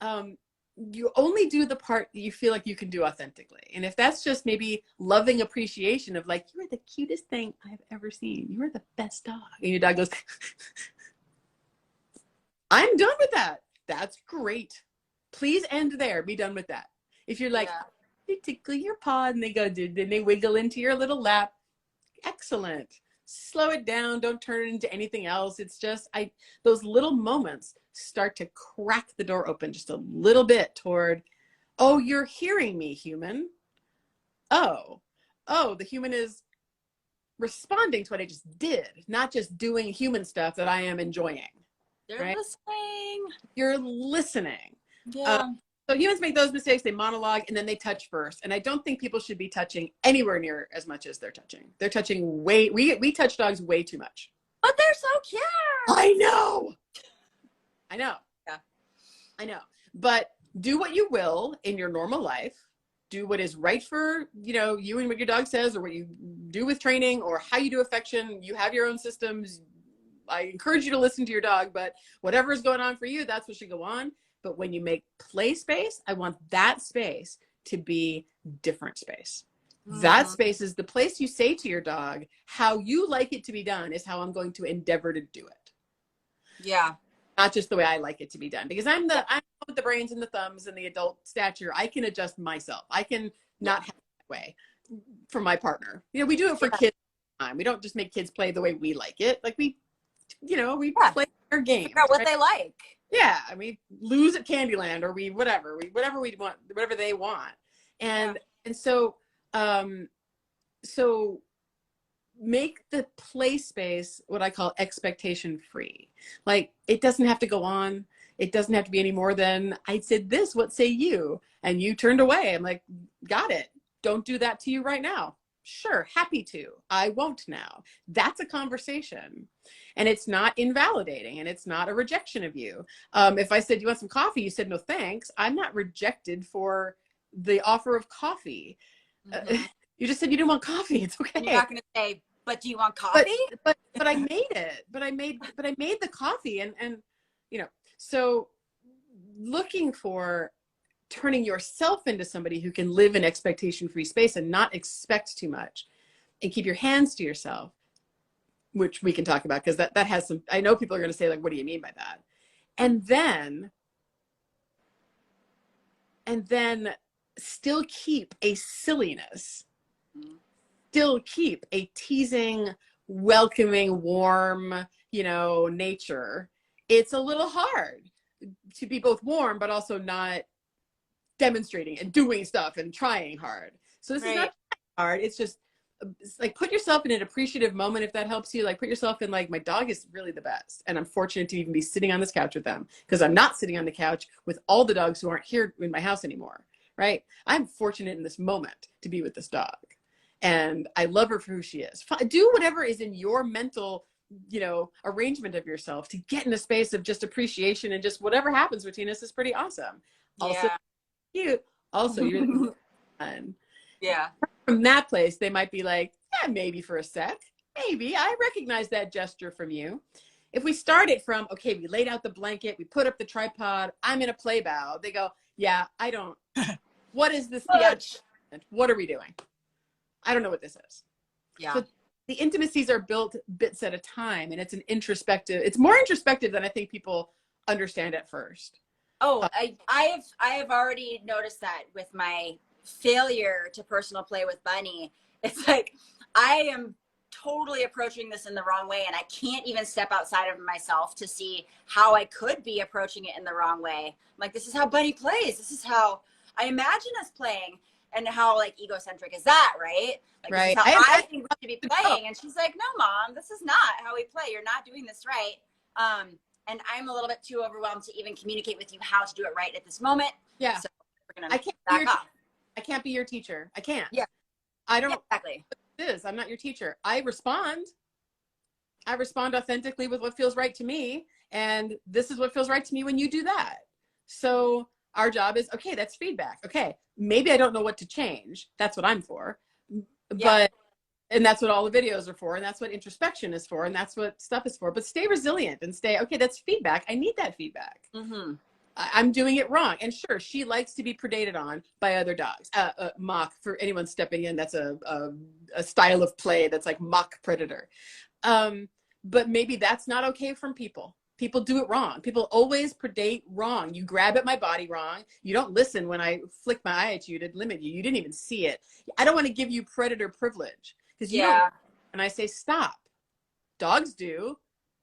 You only do the part that you feel like you can do authentically. And if that's just maybe loving appreciation of like, you are the cutest thing I've ever seen. You are the best dog. And your dog goes, I'm done with that. That's great. Please end there. Be done with that. If you're like, you tickle your paw and they go, then they wiggle into your little lap. Excellent. Slow it down. Don't turn it into anything else. It's just, those little moments start to crack the door open just a little bit toward, oh, you're hearing me, human. Oh, the human is responding to what I just did, not just doing human stuff that I am enjoying. They're listening. You're listening. Yeah. So humans make those mistakes. They monologue and then they touch first. And I don't think people should be touching anywhere near as much as they're touching. They're touching we touch dogs way too much. But they're so cute. I know. Yeah. I know. But do what you will in your normal life. Do what is right for, you and what your dog says, or what you do with training, or how you do affection. You have your own systems. I encourage you to listen to your dog, but whatever is going on for you, that's what should go on. But when you make play space, I want that space to be different space. That space is the place you say to your dog, how you like it to be done is how I'm going to endeavor to do it. Yeah. Not just the way I like it to be done, because I'm with the brains and the thumbs and the adult stature. I can adjust myself. I can not have it that way for my partner. We do it for kids all the time. We don't just make kids play the way we like it. Like we play their game. Figure out what they like. Yeah, I mean, lose at Candyland, or whatever we want, whatever they want, and so make the play space what I call expectation free. Like, it doesn't have to go on. It doesn't have to be any more than, I said this, what say you? And you turned away. I'm like, got it. Don't do that to you right now. Sure, happy to. I won't now. That's a conversation. And it's not invalidating, and it's not a rejection of you. If I said, you want some coffee? You said, no, thanks. I'm not rejected for the offer of coffee. You just said you didn't want coffee. It's okay. You're not going to say, but do you want coffee? But I made it. But I made the coffee, and so looking for turning yourself into somebody who can live in expectation-free space and not expect too much, and keep your hands to yourself, which we can talk about, because that has some, I know people are going to say, like, what do you mean by that? And then still keep a silliness, still keep a teasing, welcoming, warm, nature. It's a little hard to be both warm, but also not demonstrating and doing stuff and trying hard. So this is not hard. It's just, like, put yourself in an appreciative moment, if that helps you. Like, put yourself in, like, my dog is really the best, and I'm fortunate to even be sitting on this couch with them, because I'm not sitting on the couch with all the dogs who aren't here in my house anymore, right? I'm fortunate in this moment to be with this dog, and I love her for who she is. Do whatever is in your mental, arrangement of yourself to get in a space of just appreciation, and just whatever happens between us is pretty awesome. Also cute. Also, you're fun. Yeah. From that place, they might be like, yeah, maybe for a sec, maybe I recognize that gesture from you. If we start it from, okay, we laid out the blanket, we put up the tripod, I'm in a play bow, they go, yeah, I don't, what is this theatrical? What are we doing? I don't know what this is. Yeah. So the intimacies are built bits at a time, and it's it's more introspective than I think people understand at first. Oh, I have already noticed that with my failure to personal play with Bunny. It's like I am totally approaching this in the wrong way, and I can't even step outside of myself to see how I could be approaching it in the wrong way. I'm like, this is how Bunny plays. This is how I imagine us playing, and how like egocentric is that, right? Like Right. this is how I think we should be playing, and she's like, no, Mom, this is not how we play. You're not doing this right. And I'm a little bit too overwhelmed to even communicate with you how to do it right at this moment. Yeah. So we're gonna I can't back up. I can't be your teacher. I can't. Yeah. I don't. Yeah, exactly. I'm not your teacher. I respond authentically with what feels right to me. And this is what feels right to me when you do that. So our job is, okay, that's feedback. Okay. Maybe I don't know what to change. That's what I'm for. Yeah. And that's what all the videos are for. And that's what introspection is for. And that's what stuff is for. But stay resilient and stay, okay, that's feedback. I need that feedback. Mm-hmm. I'm doing it wrong. And sure, she likes to be predated on by other dogs. Mock, for anyone stepping in, that's a style of play that's like mock predator. But maybe that's not okay from people. People do it wrong. People always predate wrong. You grab at my body wrong. You don't listen when I flick my eye at you to limit you. You didn't even see it. I don't want to give you predator privilege because you don't. And I say, stop. Dogs do.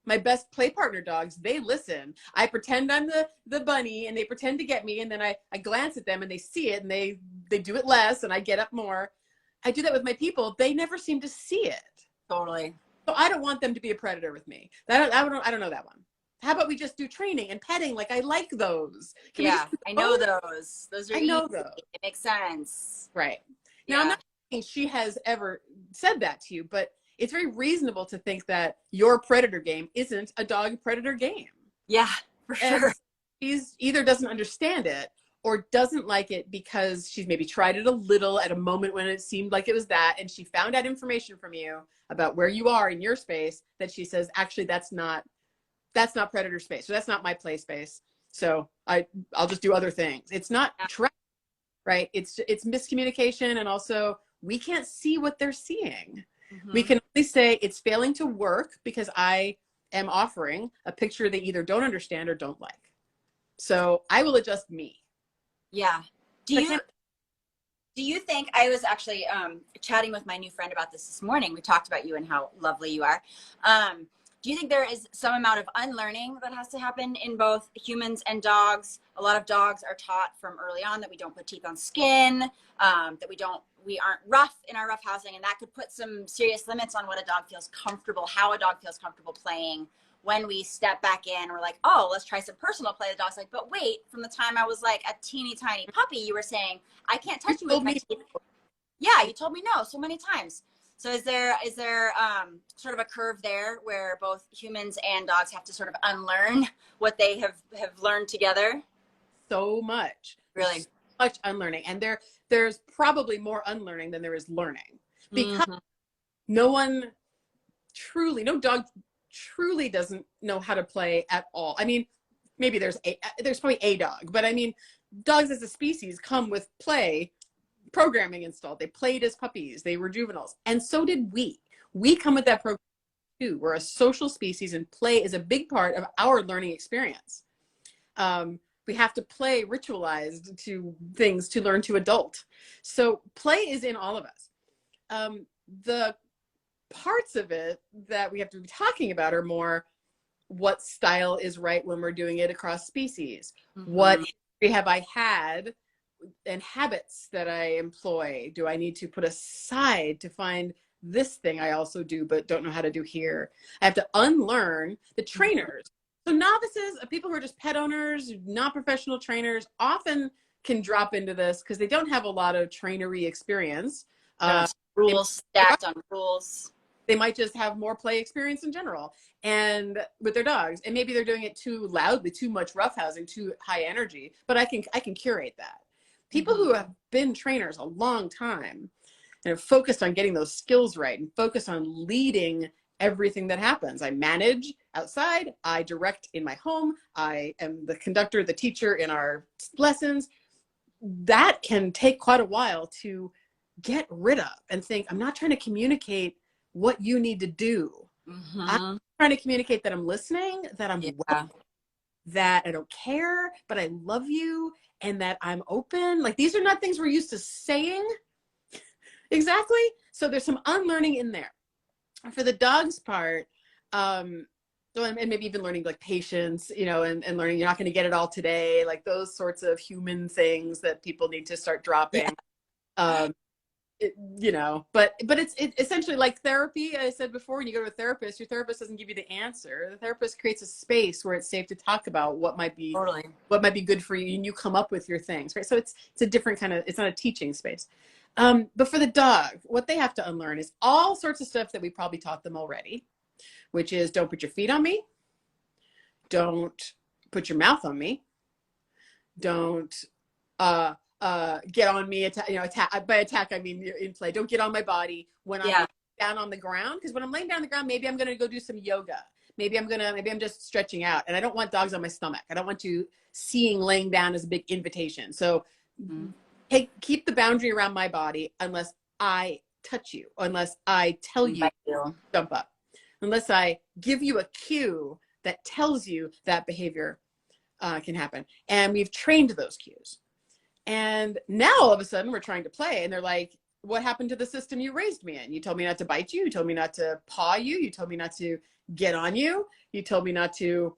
My best play partner dogs, they listen. I pretend I'm the bunny and they pretend to get me. And then I glance at them and they see it and they do it less and I get up more. I do that with my people. They never seem to see it. Totally. So I don't want them to be a predator with me. I don't know that one. How about we just do training and petting? Like I like those. I know those. Those are I know easy. those. It makes sense. Right. Now, I'm not saying she has ever said that to you, but it's very reasonable to think that your predator game isn't a dog predator game. Yeah, for sure. She's either doesn't understand it or doesn't like it because she's maybe tried it a little at a moment when it seemed like it was that, and she found out information from you about where you are in your space that she says, actually, that's not predator space, so that's not my play space. So I'll just do other things. It's not right. It's miscommunication, and also we can't see what they're seeing. Mm-hmm. We can only say it's failing to work because I am offering a picture they either don't understand or don't like. So I will adjust me. Yeah. Do you think, I was actually chatting with my new friend about this morning. We talked about you and how lovely you are. Do you think there is some amount of unlearning that has to happen in both humans and dogs? A lot of dogs are taught from early on that we don't put teeth on skin, that we aren't rough in our rough housing, and that could put some serious limits on what a dog feels comfortable, how a dog feels comfortable playing. When we step back in, we're like, oh, let's try some personal play. The dog's like, but wait, from the time I was like a teeny tiny puppy, you were saying, I can't touch you with my teeth. Yeah, you told me no so many times. So is there sort of a curve there where both humans and dogs have to sort of unlearn what they have learned together? So much. Really? So much unlearning. And there's probably more unlearning than there is learning. Because no dog truly doesn't know how to play at all. I mean, maybe there's probably a dog, but I mean, dogs as a species come with play programming installed. They played as puppies. They were juveniles. And so did we. We come with that program too. We're a social species and play is a big part of our learning experience. We have to play ritualized to things to learn to adult. So play is in all of us. The parts of it that we have to be talking about are more what style is right when we're doing it across species. What history have I had and habits that I employ do I need to put aside to find this thing I also do but don't know how to do here. I have to unlearn the trainers. So novices, people who are just pet owners, not professional trainers, often can drop into this because they don't have a lot of trainery experience. Rules stacked on rules. They might just have more play experience in general and with their dogs, and maybe they're doing it too loudly, too much roughhousing, too high energy, but I can curate that. People who have been trainers a long time and focused on getting those skills right and focused on leading everything that happens. I manage outside, I direct in my home, I am the conductor, the teacher in our lessons. That can take quite a while to get rid of and think, I'm not trying to communicate what you need to do. I'm trying to communicate that I'm listening, that I'm well, that I don't care, but I love you, and that I'm open. Like, these are not things we're used to saying exactly. So there's some unlearning in there. For the dog's part, and maybe even learning like patience, you know, and learning you're not going to get it all today, like those sorts of human things that people need to start dropping. You know, but it's essentially like therapy. I said before, when you go to a therapist, your therapist doesn't give you the answer. The therapist creates a space where it's safe to talk about what might be good for you, and you come up with your things, right? So it's a different kind of, it's not a teaching space. But for the dog, what they have to unlearn is all sorts of stuff that we probably taught them already, which is don't put your feet on me, don't put your mouth on me, don't get on me, attack. By attack, I mean in play. Don't get on my body when I'm down on the ground. Because when I'm laying down on the ground, maybe I'm going to go do some yoga. Maybe I'm just stretching out. And I don't want dogs on my stomach. I don't want you seeing laying down as a big invitation. So keep the boundary around my body unless I touch you, unless I tell you to jump up, unless I give you a cue that tells you that behavior can happen. And we've trained those cues. And now all of a sudden we're trying to play, and they're like, what happened to the system you raised me in? You told me not to bite you. You told me not to paw you. You told me not to get on you. You told me not to,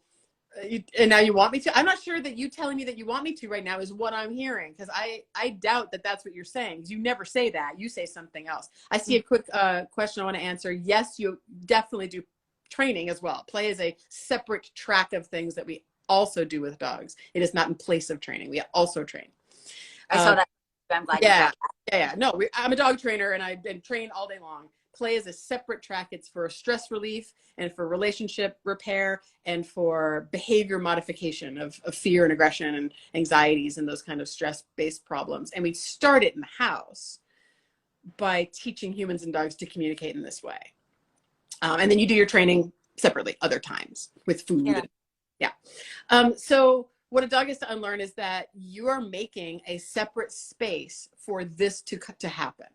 and now you want me to. I'm not sure that you telling me that you want me to right now is what I'm hearing, because I doubt that that's what you're saying, because you never say that. You say something else. I see a quick question I want to answer. Yes, you definitely do training as well. Play is a separate track of things that we also do with dogs. It is not in place of training. We also train. I saw that. I'm glad you said that. No, I'm a dog trainer, and I've been trained all day long. Play is a separate track. It's for stress relief and for relationship repair and for behavior modification of fear and aggression and anxieties and those kind of stress-based problems. And we start it in the house by teaching humans and dogs to communicate in this way. And then you do your training separately other times with food. So what a dog has to unlearn is that you are making a separate space for this to happen.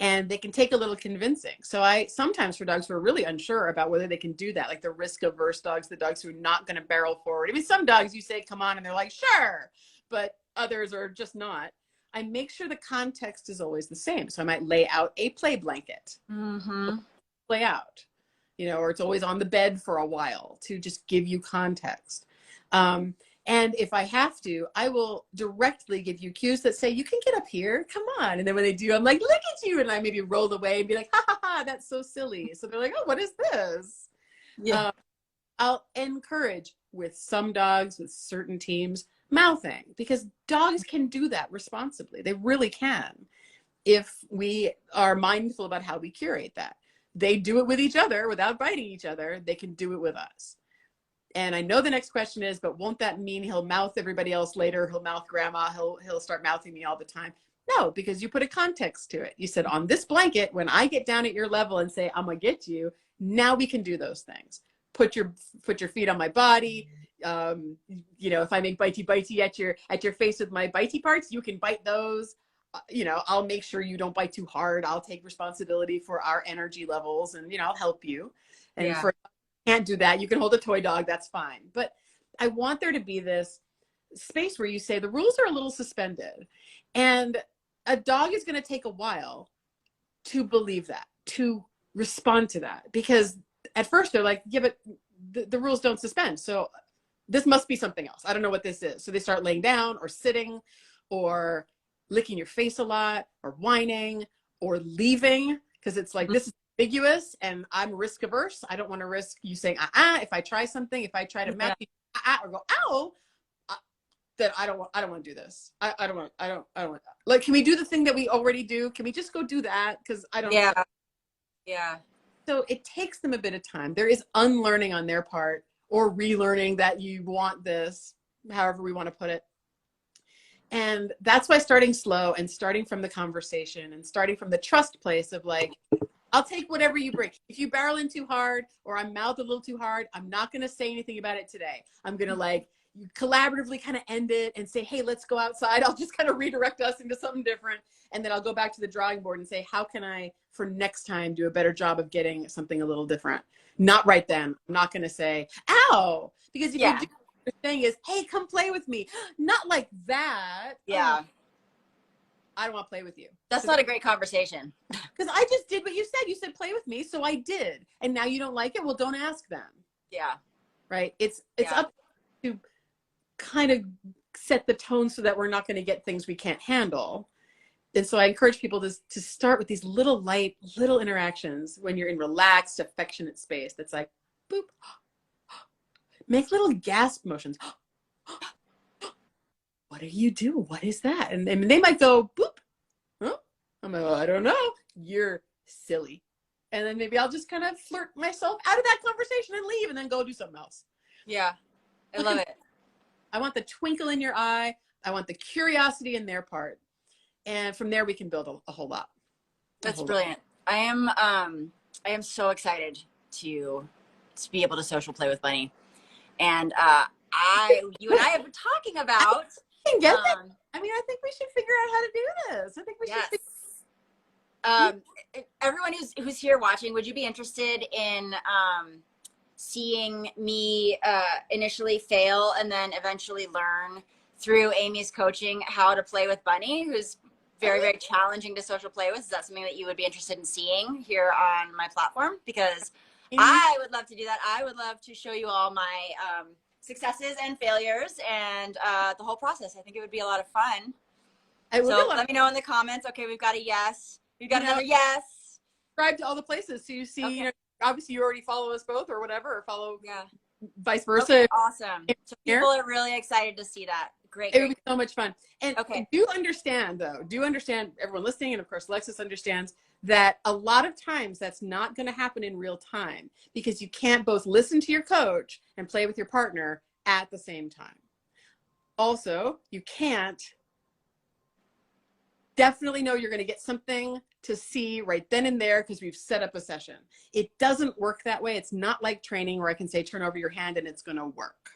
And they can take a little convincing. So sometimes for dogs who are really unsure about whether they can do that, like the risk averse dogs, the dogs who are not going to barrel forward. I mean, some dogs you say, come on, and they're like, sure, but others are just not. I make sure the context is always the same. So I might lay out a play blanket, play out, or it's always on the bed for a while to just give you context. And if I have to, I will directly give you cues that say, you can get up here, come on. And then when they do, I'm like, look at you. And I maybe roll away and be like, ha ha ha, that's so silly. So they're like, oh, what is this? I'll encourage with some dogs, with certain teams, mouthing, because dogs can do that responsibly. They really can, if we are mindful about how we curate that. They do it with each other without biting each other. They can do it with us. And I know the next question is, but won't that mean he'll mouth everybody else later? He'll mouth grandma. He'll start mouthing me all the time. No, because you put a context to it. You said, on this blanket, when I get down at your level and say, I'm gonna get you, now we can do those things. Put your feet on my body. If I make bitey at your face with my bitey parts, you can bite those. I'll make sure you don't bite too hard. I'll take responsibility for our energy levels, and I'll help you. And for can't do that, you can hold a toy dog, that's fine. But I want there to be this space where you say the rules are a little suspended, and a dog is going to take a while to believe that, to respond to that, because at first they're like, yeah, but the rules don't suspend, so this must be something else. I don't know what this is. So they start laying down or sitting or licking your face a lot or whining or leaving, because it's like, this is ambiguous and I'm risk averse. I don't want to risk you saying, if I try something, if I try to match you, or go, ow, then I don't want to do this. I don't want, like, can we do the thing that we already do? Can we just go do that? Because I don't. Yeah. So it takes them a bit of time. There is unlearning on their part, or relearning that you want this, however we want to put it. And that's why starting slow and starting from the conversation and starting from the trust place of like, I'll take whatever you bring. If you barrel in too hard or I mouth a little too hard, I'm not going to say anything about it today. I'm going to like collaboratively kind of end it and say, hey, let's go outside. I'll just kind of redirect us into something different. And then I'll go back to the drawing board and say, how can I, for next time, do a better job of getting something a little different? Not right then. I'm not going to say, ow, because if you do, the thing is, hey, come play with me. Not like that. Yeah. I don't want to play with you. That's not a great conversation. Because I just did what you said. You said play with me, so I did. And now you don't like it? Well, don't ask them. Yeah. Right? It's up to kind of set the tone so that we're not going to get things we can't handle. And so I encourage people to start with these little light, little interactions when you're in relaxed, affectionate space that's like, boop. Make little gasp motions. What do you do? What is that? And they might go, boop. Huh? I'm like, I don't know. You're silly. And then maybe I'll just kind of flirt myself out of that conversation and leave and then go do something else. Yeah. I love it. I want the twinkle in your eye. I want the curiosity in their part. And from there, we can build a whole lot. That's brilliant. I am so excited to be able to social play with Bunny. And you and I have been talking about. I can get that. I mean, I think we should figure out how to do this. I think we should. Everyone who's here watching, would you be interested in seeing me initially fail and then eventually learn through Amy's coaching how to play with Bunny, who's very, very challenging to social play with? Is that something that you would be interested in seeing here on my platform? Because I would love to do that. I would love to show you all my successes and failures and the whole process. I think it would be a lot of fun. So let me know in the comments. Okay, we've got a yes. We've got another yes. Subscribe to all the places so you see, you know, obviously you already follow us both or whatever, or follow vice versa. Okay, awesome. So people are really excited to see that. Great. It would be so much fun. And do understand though, everyone listening, and of course Alexis understands that a lot of times that's not going to happen in real time because you can't both listen to your coach and play with your partner at the same time. Also, you can't definitely know you're going to get something to see right then and there because we've set up a session. It doesn't work that way. It's not like training where I can say, turn over your hand and it's going to work.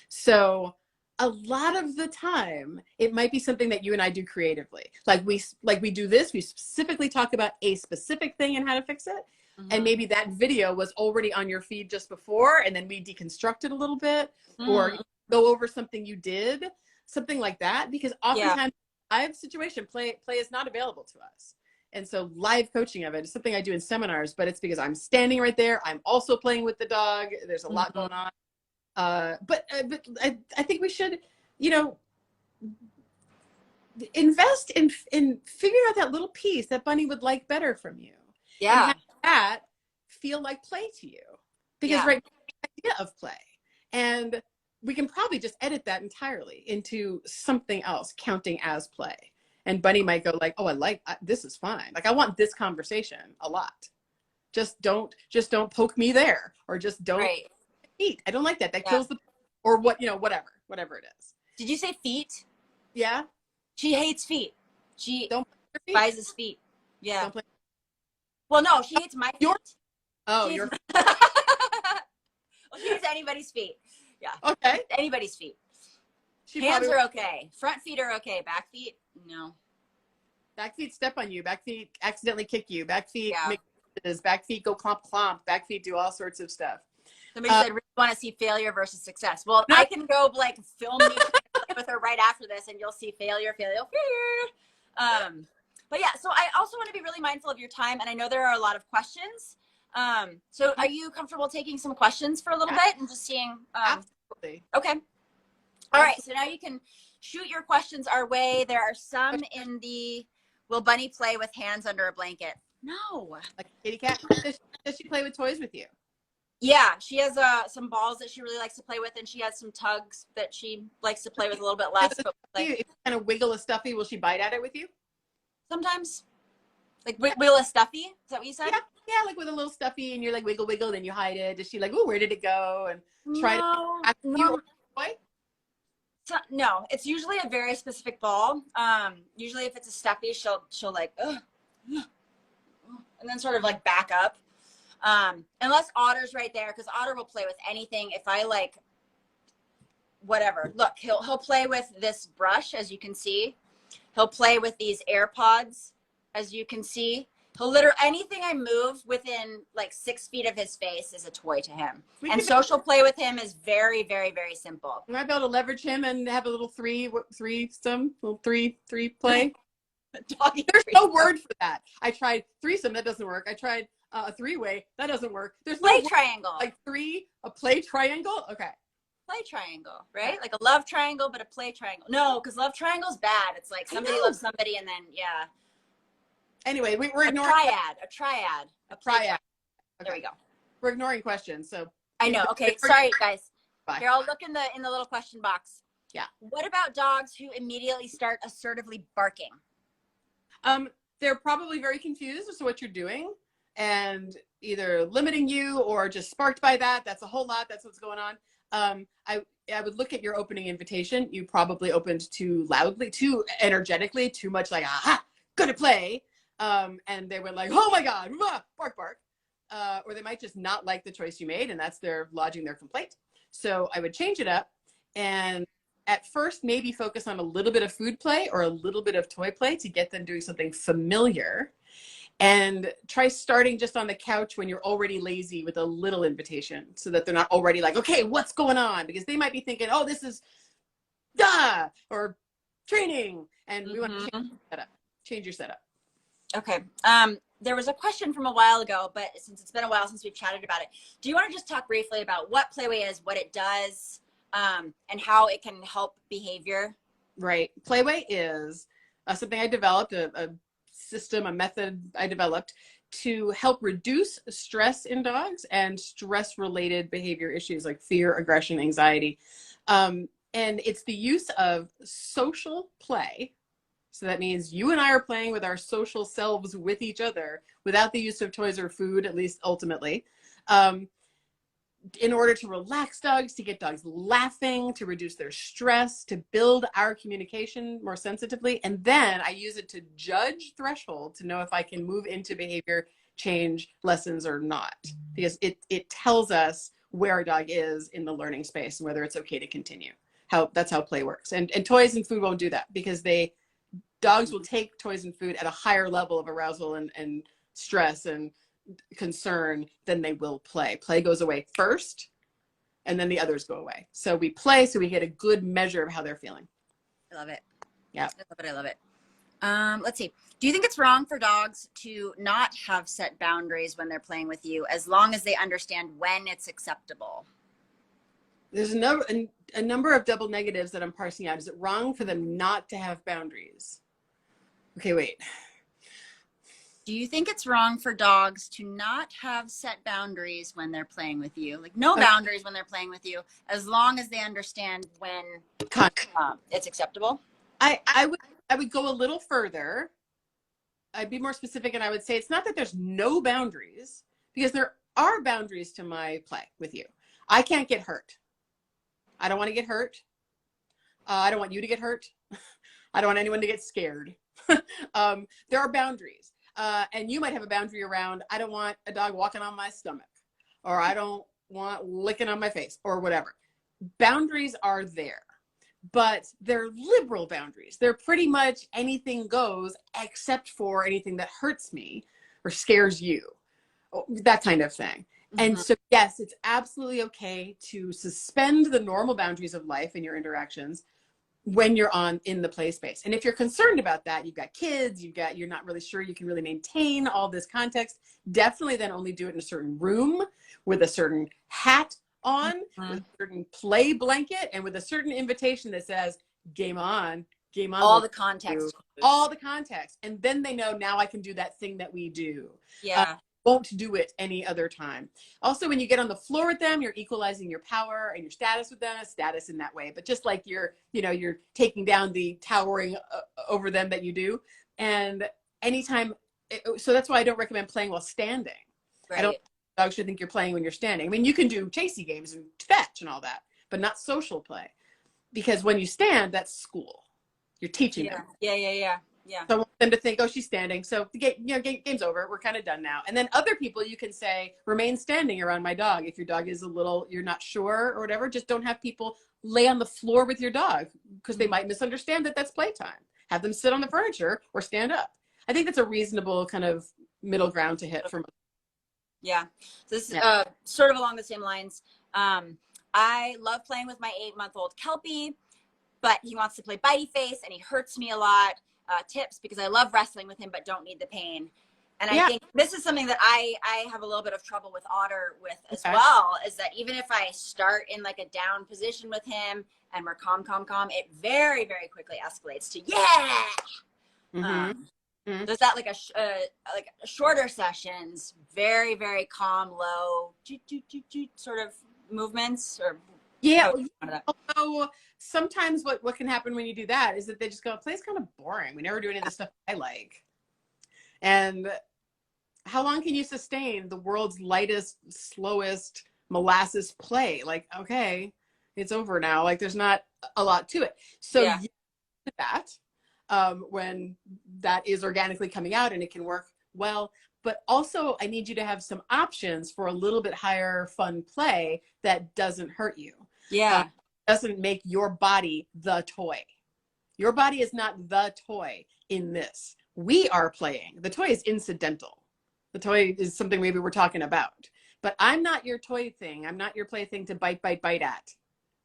So a lot of the time, it might be something that you and I do creatively. Like we do this, we specifically talk about a specific thing and how to fix it. And maybe that video was already on your feed just before, and then we deconstruct it a little bit or go over something you did, something like that. Because oftentimes live situation play is not available to us. And so live coaching of it is something I do in seminars, but it's because I'm standing right there. I'm also playing with the dog. There's a lot going on. But I think we should, you know, invest in figuring out that little piece that Bunny would like better from you. Yeah. And have that feel like play to you. Because right now, the idea of play. And we can probably just edit that entirely into something else, counting as play. And Bunny might go like, oh, this is fine. Like, I want this conversation a lot. Just don't poke me there, or just don't eat. I don't like that. That kills the, or what, you know, whatever it is. Did you say feet? Yeah. She hates feet. She don't despises feet. Yeah. Don't play. Well, no, she hates my feet. Oh, your well, she hates anybody's feet. Yeah. Okay. Anybody's feet. Hands are okay. Front feet are okay. Back feet, no. Back feet step on you. Back feet accidentally kick you. Back feet make noises. Back feet go clomp clomp. Back feet do all sorts of stuff. Somebody said, really want to see failure versus success. Well, I can go like film me with her right after this, and you'll see failure. But yeah, so I also want to be really mindful of your time, and I know there are a lot of questions. So are you comfortable taking some questions for a little bit and just seeing? Absolutely. Okay. All right, so now you can shoot your questions our way. There are some in the, will Bunny play with hands under a blanket? No. Like a kitty cat? Does she play with toys with you? Yeah, she has some balls that she really likes to play with, and she has some tugs that she likes to play with a little bit less. But like, if you kind of wiggle a stuffy, will she bite at it with you? Sometimes. Like wiggle a stuffy? Is that what you said? Yeah, like with a little stuffy, and you're like wiggle, wiggle, then you hide it. Does she like, oh, where did it go? And try to act you or toy? So, no, it's usually a very specific ball. Usually if it's a stuffy, she'll like, ugh, ugh, and then sort of like back up. Unless Otter's right there, because Otter will play with anything. If I like, whatever, look, he'll play with this brush, as you can see. He'll play with these AirPods, as you can see. He'll literally, anything I move within like 6 feet of his face is a toy to him. And social play with him is very, very, very simple. You might be able to leverage him and have a little three play. There's no word for that. I tried threesome, that doesn't work. I tried a three-way, that doesn't work. There's no play triangle. Like a play triangle? Okay. Play triangle, right? Like a love triangle, but a play triangle. No, because love triangle's bad. It's like somebody loves somebody and then, yeah. Anyway, we're ignoring a triad. Okay. There we go. We're ignoring questions, so I know. Okay, sorry guys. Bye. Here, I'll look in the little question box. Yeah. What about dogs who immediately start assertively barking? They're probably very confused as to what you're doing and either limiting you or just sparked by that. That's a whole lot. That's what's going on. I would look at your opening invitation. You probably opened too loudly, too energetically, too much like, aha, gonna play. And they went like, oh my God, bark, bark. Or they might just not like the choice you made, and that's their lodging their complaint. So I would change it up and at first maybe focus on a little bit of food play or a little bit of toy play to get them doing something familiar, and try starting just on the couch when you're already lazy with a little invitation so that they're not already like, okay, what's going on? Because they might be thinking, oh, this is or training, and we want to change your setup. Okay. There was a question from a while ago, but since it's been a while since we've chatted about it, do you want to just talk briefly about what Playway is, what it does, and how it can help behavior? Right. Playway is something I developed, a system, a method I developed to help reduce stress in dogs and stress-related behavior issues like fear, aggression, anxiety. And it's the use of social play. So that means you and I are playing with our social selves with each other without the use of toys or food, at least ultimately, in order to relax dogs, to get dogs laughing, to reduce their stress, to build our communication more sensitively. And then I use it to judge threshold to know if I can move into behavior change lessons or not, because it tells us where our dog is in the learning space and whether it's okay to continue. That's how play works. And toys and food won't do that, because dogs will take toys and food at a higher level of arousal and stress and concern than they will play. Play goes away first, and then the others go away. So we play so we get a good measure of how they're feeling. I love it. Yeah. I love it. Let's see. Do you think it's wrong for dogs to not have set boundaries when they're playing with you, as long as they understand when it's acceptable? There's a number of double negatives that I'm parsing out. Is it wrong for them not to have boundaries? Okay, wait. Do you think it's wrong for dogs to not have set boundaries when they're playing with you? Like no boundaries when they're playing with you, as long as they understand when it's acceptable? I would go a little further. I'd be more specific, and I would say it's not that there's no boundaries, because there are boundaries to my play with you. I can't get hurt. I don't want to get hurt. I don't want you to get hurt. I don't want anyone to get scared. There are boundaries. And you might have a boundary around, I don't want a dog walking on my stomach, or I don't want licking on my face, or whatever. Boundaries are there, but they're liberal boundaries. They're pretty much anything goes except for anything that hurts me or scares you, that kind of thing. And so, yes, it's absolutely okay to suspend the normal boundaries of life and your interactions when you're in the play space. And if you're concerned about that, you've got kids, you're not really sure you can really maintain all this context, definitely then only do it in a certain room with a certain hat on, with a certain play blanket, and with a certain invitation that says, game on, game on. All the context. All the context. And then they know, now I can do that thing that we do. Yeah. Won't do it any other time. Also, when you get on the floor with them, you're equalizing your power and your status with them, status in that way. But just like you're taking down the towering over them that you do. And anytime, so that's why I don't recommend playing while standing. Right. I don't think dogs should think you're playing when you're standing. I mean, you can do chasey games and fetch and all that, but not social play. because when you stand, that's school. You're teaching them. Yeah. So I want them to think, oh, she's standing. So the game, game's over. We're kind of done now. And then other people, you can say, remain standing around my dog. If your dog is a little, you're not sure or whatever, just don't have people lay on the floor with your dog because they might misunderstand that that's playtime. Have them sit on the furniture or stand up. I think that's a reasonable kind of middle ground to hit for most. Yeah. So this is sort of along the same lines. I love playing with my 8-month-old Kelpie, but he wants to play bitey face and he hurts me a lot. Tips, because I love wrestling with him, but don't need the pain. And I think this is something that I have a little bit of trouble with Otter with as well, is that even if I start in like a down position with him and we're calm, it very, very quickly escalates to there's that like a shorter sessions, very, very calm, low sort of movements or although sometimes what can happen when you do that is that they just go, play's kind of boring. We never do any of the stuff I like. And how long can you sustain the world's lightest, slowest molasses play? Like, okay, it's over now. Like there's not a lot to it. So that when that is organically coming out and it can work well, but also I need you to have some options for a little bit higher fun play that doesn't hurt you. Doesn't make your body the toy. Your body is not the toy in this. We are playing. The toy is incidental. The toy is something maybe we're talking about. But I'm not your toy thing. I'm not your plaything to bite at.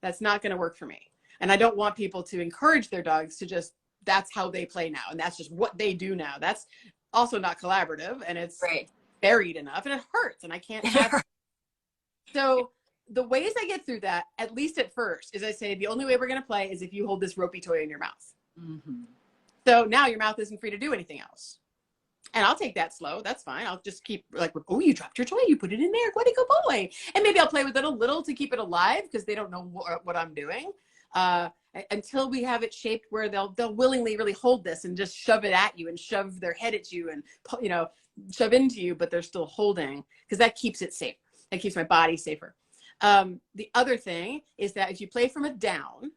That's not going to work for me. And I don't want people to encourage their dogs to just, that's how they play now. And that's just what they do now. That's also not collaborative and it's buried enough and it hurts and I can't have So the ways I get through that, at least at first, is I say the only way we're going to play is if you hold this ropey toy in your mouth. So now your mouth isn't free to do anything else. And I'll take that slow. That's fine. I'll just keep like, oh, you dropped your toy. You put it in there. Way to go, boy. And maybe I'll play with it a little to keep it alive because they don't know what I'm doing. Until we have it shaped where they'll willingly really hold this and just shove it at you and shove their head at you and, shove into you, but they're still holding because that keeps it safe. That keeps my body safer. The other thing is that if you play from a down,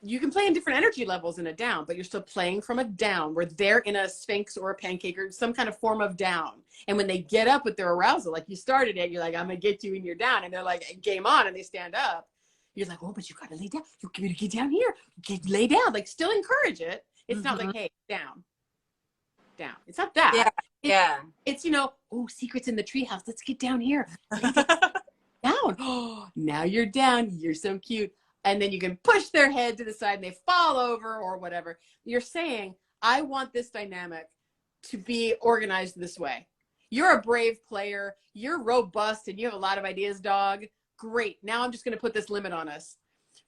you can play in different energy levels in a down, but you're still playing from a down where they're in a sphinx or a pancake or some kind of form of down. And when they get up with their arousal, like you started it, you're like, I'm going to get you in your down. And they're like, game on. And they stand up. You're like, oh, but you got to lay down. You got to get down here. Lay down. Like still encourage it. It's not like, hey, down. It's not that. It's, oh, secrets in the treehouse. Let's get down here. Down. Oh, now you're down. You're so cute. And then you can push their head to the side and they fall over or whatever. You're saying, I want this dynamic to be organized this way. You're a brave player. You're robust and you have a lot of ideas, dog. Great. Now I'm just going to put this limit on us.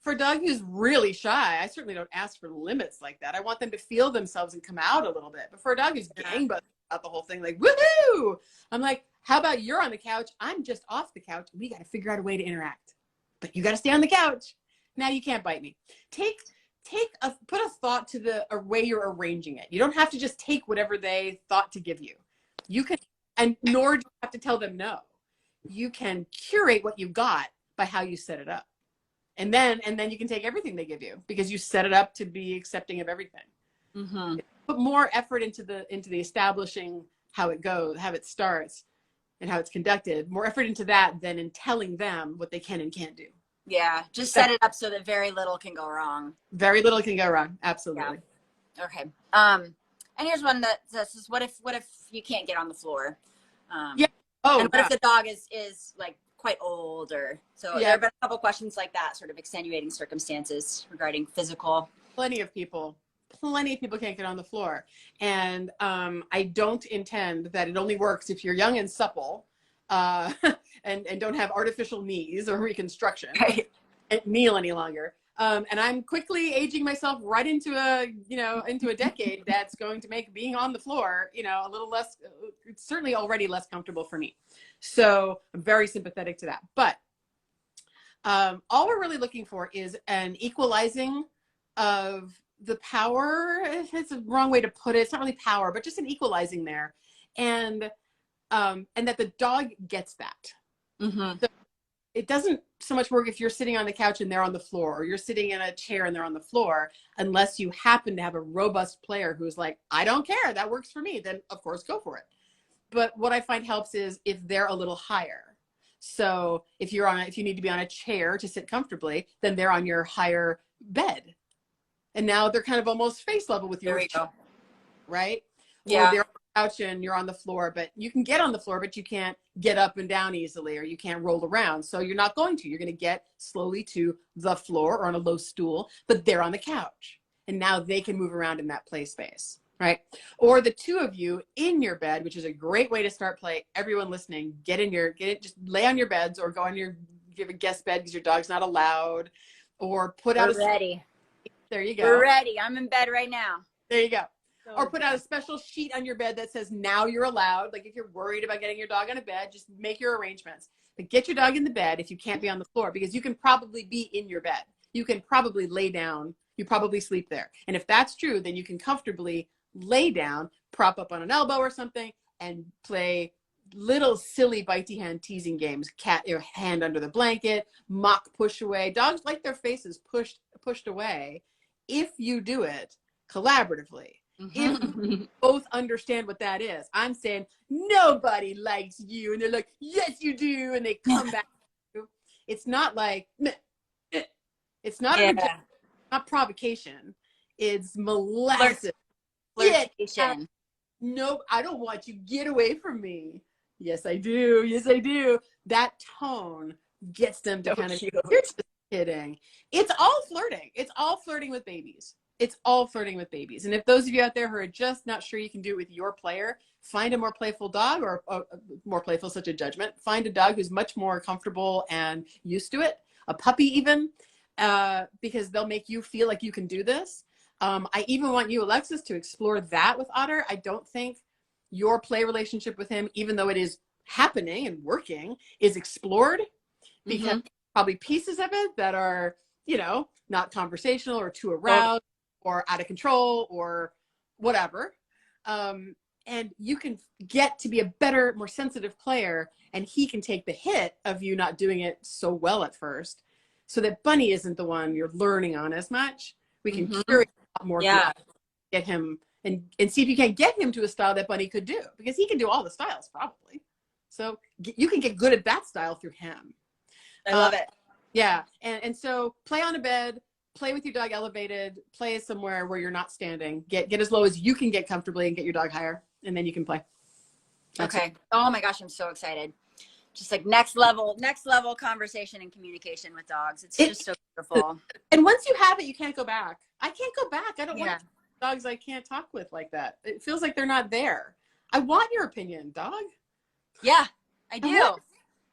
For a dog who's really shy, I certainly don't ask for limits like that. I want them to feel themselves and come out a little bit. But for a dog who's gangbusters about the whole thing, like, woohoo! I'm like, how about you're on the couch? I'm just off the couch. We got to figure out a way to interact. But you got to stay on the couch. Now you can't bite me. Put a thought to the way you're arranging it. You don't have to just take whatever they thought to give you. You can, and nor do you have to tell them no. You can curate what you've got by how you set it up. And then you can take everything they give you because you set it up to be accepting of everything. Put more effort into the establishing how it goes, how it starts, and how it's conducted. More effort into that than in telling them what they can and can't do. Yeah, just set it up so that very little can go wrong. Very little can go wrong. Absolutely. Yeah. Okay. And here's one that says, what if you can't get on the floor? Oh, and what if the dog is like quite old or so? There have been a couple questions like that, sort of extenuating circumstances regarding physical. Plenty of people can't get on the floor, and I don't intend that it only works if you're young and supple. And don't have artificial knees or reconstruction and kneel any longer. And I'm quickly aging myself right into a decade that's going to make being on the floor, a little less, it's certainly already less comfortable for me. So I'm very sympathetic to that. But all we're really looking for is an equalizing of the power. It's a wrong way to put it. It's not really power, but just an equalizing there. And that the dog gets that. So it doesn't so much work if you're sitting on the couch and they're on the floor, or you're sitting in a chair and they're on the floor, unless you happen to have a robust player who's like, I don't care, that works for me, then of course go for it. But what I find helps is if they're a little higher. So if you need to be on a chair to sit comfortably, then they're on your higher bed. And now they're kind of almost face level with your chair, right? Yeah. Or they're on the couch and you're on the floor, but you can get on the floor, but you can't get up and down easily, or you can't roll around. So you're not going to. You're going to get slowly to the floor or on a low stool, but they're on the couch. And now they can move around in that play space. Right? Or the two of you in your bed, which is a great way to start play. Everyone listening, just lay on your beds, or go on you have a guest bed because your dog's not allowed, or put out ready. There you go. We're ready. I'm in bed right now. There you go. So or put out a special sheet on your bed that says, now you're allowed. Like if you're worried about getting your dog on a bed, just make your arrangements. But get your dog in the bed if you can't be on the floor, because you can probably be in your bed. You can probably lay down. You probably sleep there. And if that's true, then you can comfortably lay down, prop up on an elbow or something, and play little silly bitey hand teasing games. Cat your hand under the blanket, mock push away. Dogs like their faces pushed away if you do it collaboratively. If you both understand what that is. I'm saying nobody likes you, and they're like, yes you do, and they come back. It's not like, it's not not provocation. It's molasses. Flirtation. No, I don't want you. Get away from me. Yes, I do. Yes, I do. That tone gets them to kind of, you're just kidding. It's all flirting. It's all flirting with babies. It's all flirting with babies. And if those of you out there who are just not sure you can do it with your player, find a more playful dog, or more playful, such a judgment. Find a dog who's much more comfortable and used to it, a puppy even, because they'll make you feel like you can do this. I even want you, Alexis, to explore that with Otter. I don't think your play relationship with him, even though it is happening and working, is explored, because probably pieces of it that are, not conversational, or too aroused, or out of control, or whatever. And you can get to be a better, more sensitive player, and he can take the hit of you not doing it so well at first, so that Bunny isn't the one you're learning on as much. We can curate a lot more, get him, and see if you can get him to a style that Bunny could do, because he can do all the styles probably. So you can get good at that style through him. I love it. Yeah. And so play on a bed, play with your dog elevated, play somewhere where you're not standing, get as low as you can get comfortably, and get your dog higher, and then you can play. That's okay. it. Oh my gosh, I'm so excited. Just like next level conversation and communication with dogs. It's just so beautiful. And once you have it, you can't go back. I can't go back. I don't want Yeah. dogs I can't talk with like that. It feels like they're not there. I want your opinion, dog. Yeah, I do.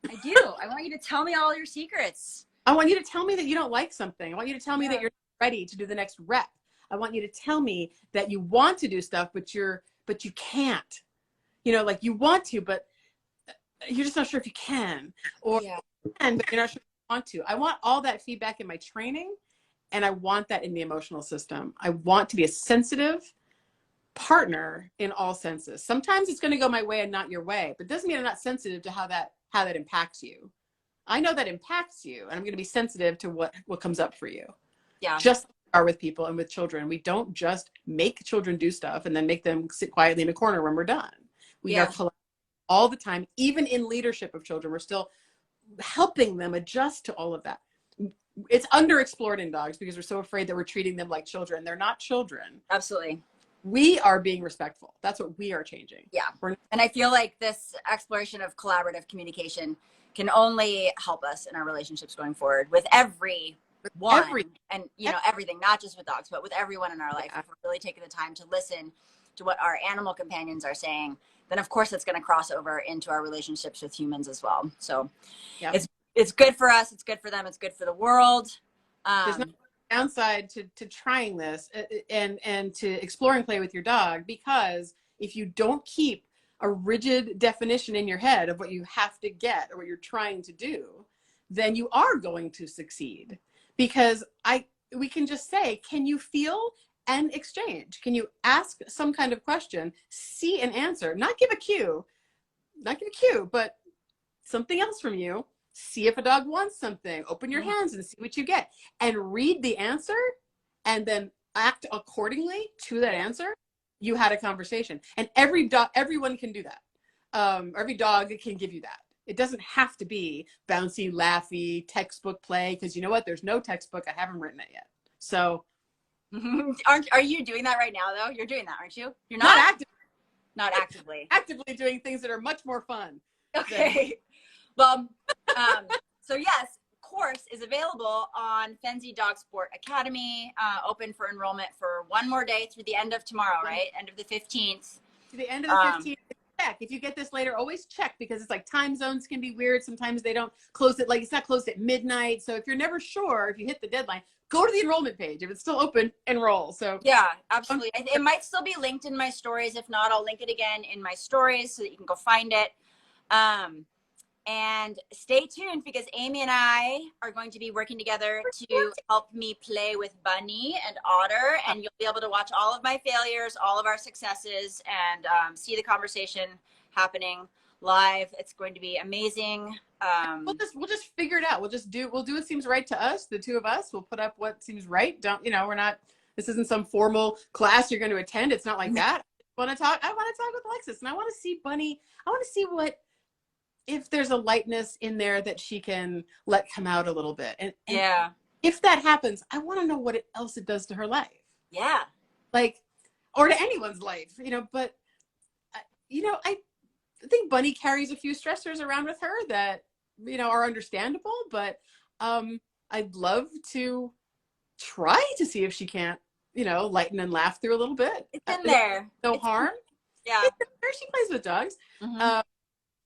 I do. I want you to tell me all your secrets. I want you to tell me that you don't like something. I want you to tell me that you're ready to do the next rep. I want you to tell me that you want to do stuff, but you can't. Like you want to, but you're just not sure if you can. Or you can, but you're not sure if you want to. I want all that feedback in my training, and I want that in the emotional system. I want to be a sensitive partner in all senses. Sometimes it's going to go my way and not your way, but it doesn't mean I'm not sensitive to how that impacts you. I know that impacts you, and I'm going to be sensitive to what comes up for you. Yeah. Just like we are with people and with children. We don't just make children do stuff and then make them sit quietly in a corner when we're done. We are all the time, even in leadership of children. We're still helping them adjust to all of that. It's underexplored in dogs because we're so afraid that we're treating them like children. They're not children. Absolutely. We are being respectful. That's what we are changing. Yeah. And I feel like this exploration of collaborative communication can only help us in our relationships going forward with everyone, and everything, not just with dogs, but with everyone in our life. If we're really taking the time to listen to what our animal companions are saying, then of course it's going to cross over into our relationships with humans as well. So it's good for us. It's good for them. It's good for the world. There's no downside to trying this and to exploring play with your dog, because if you don't keep a rigid definition in your head of what you have to get or what you're trying to do, then you are going to succeed. Because we can just say, can you feel and exchange? Can you ask some kind of question, see an answer, not give a cue, but something else from you, see if a dog wants something, open your hands and see what you get, and read the answer and then act accordingly to that answer. You had a conversation. And everyone can do that. Every dog can give you that. It doesn't have to be bouncy, laughy, textbook play, because you know what? There's no textbook. I haven't written it yet. So are you doing that right now though? You're doing that, aren't you? You're not actively. Not actively. Actively doing things that are much more fun. Okay. Well, so yes, course is available on Fenzi Dog Sport Academy, open for enrollment for one more day through the end of tomorrow, right? End of the 15th. To the end of the 15th. Check. If you get this later, always check, because it's like time zones can be weird. Sometimes they don't close it, like it's not closed at midnight. So if you're never sure, if you hit the deadline, go to the enrollment page. If it's still open, enroll. So yeah, absolutely. It might still be linked in my stories. If not, I'll link it again in my stories so that you can go find it. And stay tuned, because Amy and I are going to be working together to help me play with Bunny and Otter, and you'll be able to watch all of my failures, all of our successes, and see the conversation happening live. It's going to be amazing. We'll just figure it out. We'll do what seems right to us, the two of us. We'll put up what seems right. This isn't some formal class you're going to attend. It's not like that. I want to talk with Alexis, and I want to see Bunny. I want to see if there's a lightness in there that she can let come out a little bit. And yeah, if that happens, I want to know what else it does to her life. Yeah. Or to anyone's life, but I think Bunny carries a few stressors around with her that, are understandable, but I'd love to try to see if she can't, lighten and laugh through a little bit. It's in there. No harm. Yeah. She plays with dogs. Mm-hmm.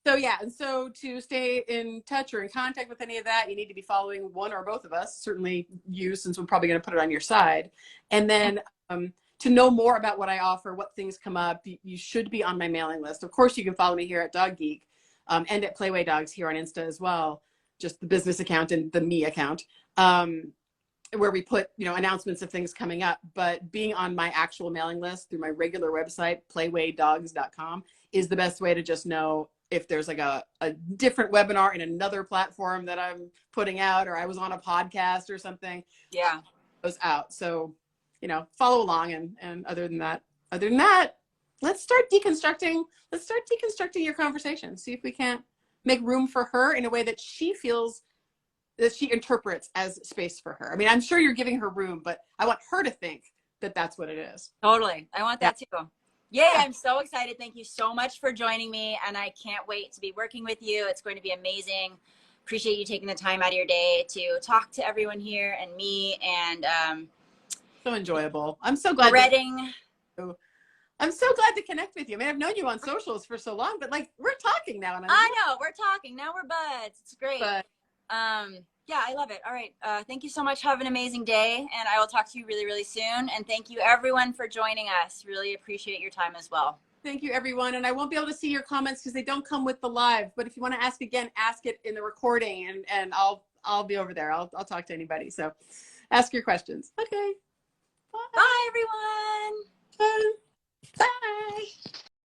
And so to stay in touch or in contact with any of that, you need to be following one or both of us, certainly you, since we're probably going to put it on your side. And then to know more about what I offer, what things come up, you should be on my mailing list. Of course, you can follow me here at Dog Geek and at Playway Dogs here on Insta as well, just the business account and the me account, where we put, announcements of things coming up. But being on my actual mailing list through my regular website, playwaydogs.com, is the best way to just know if there's like a different webinar in another platform that I'm putting out, or I was on a podcast or something. Yeah. It goes out. So, follow along. And other than that, let's start deconstructing your conversation. See if we can't make room for her in a way that she feels, that she interprets as space for her. I mean, I'm sure you're giving her room, but I want her to think that that's what it is. Totally. I want that too. Yay, I'm so excited. Thank you so much for joining me, and I can't wait to be working with you. It's going to be amazing. Appreciate you taking the time out of your day to talk to everyone here and me, and so enjoyable. I'm so glad. I'm so glad to connect with you. I mean, I've known you on socials for so long, but we're talking now. And I know, we're talking. Now we're buds. It's great. Yeah, I love it. All right. Thank you so much. Have an amazing day. And I will talk to you really, really soon. And thank you everyone for joining us. Really appreciate your time as well. Thank you, everyone. And I won't be able to see your comments because they don't come with the live. But if you want to ask again, ask it in the recording, and I'll be over there. I'll talk to anybody. So ask your questions. Okay.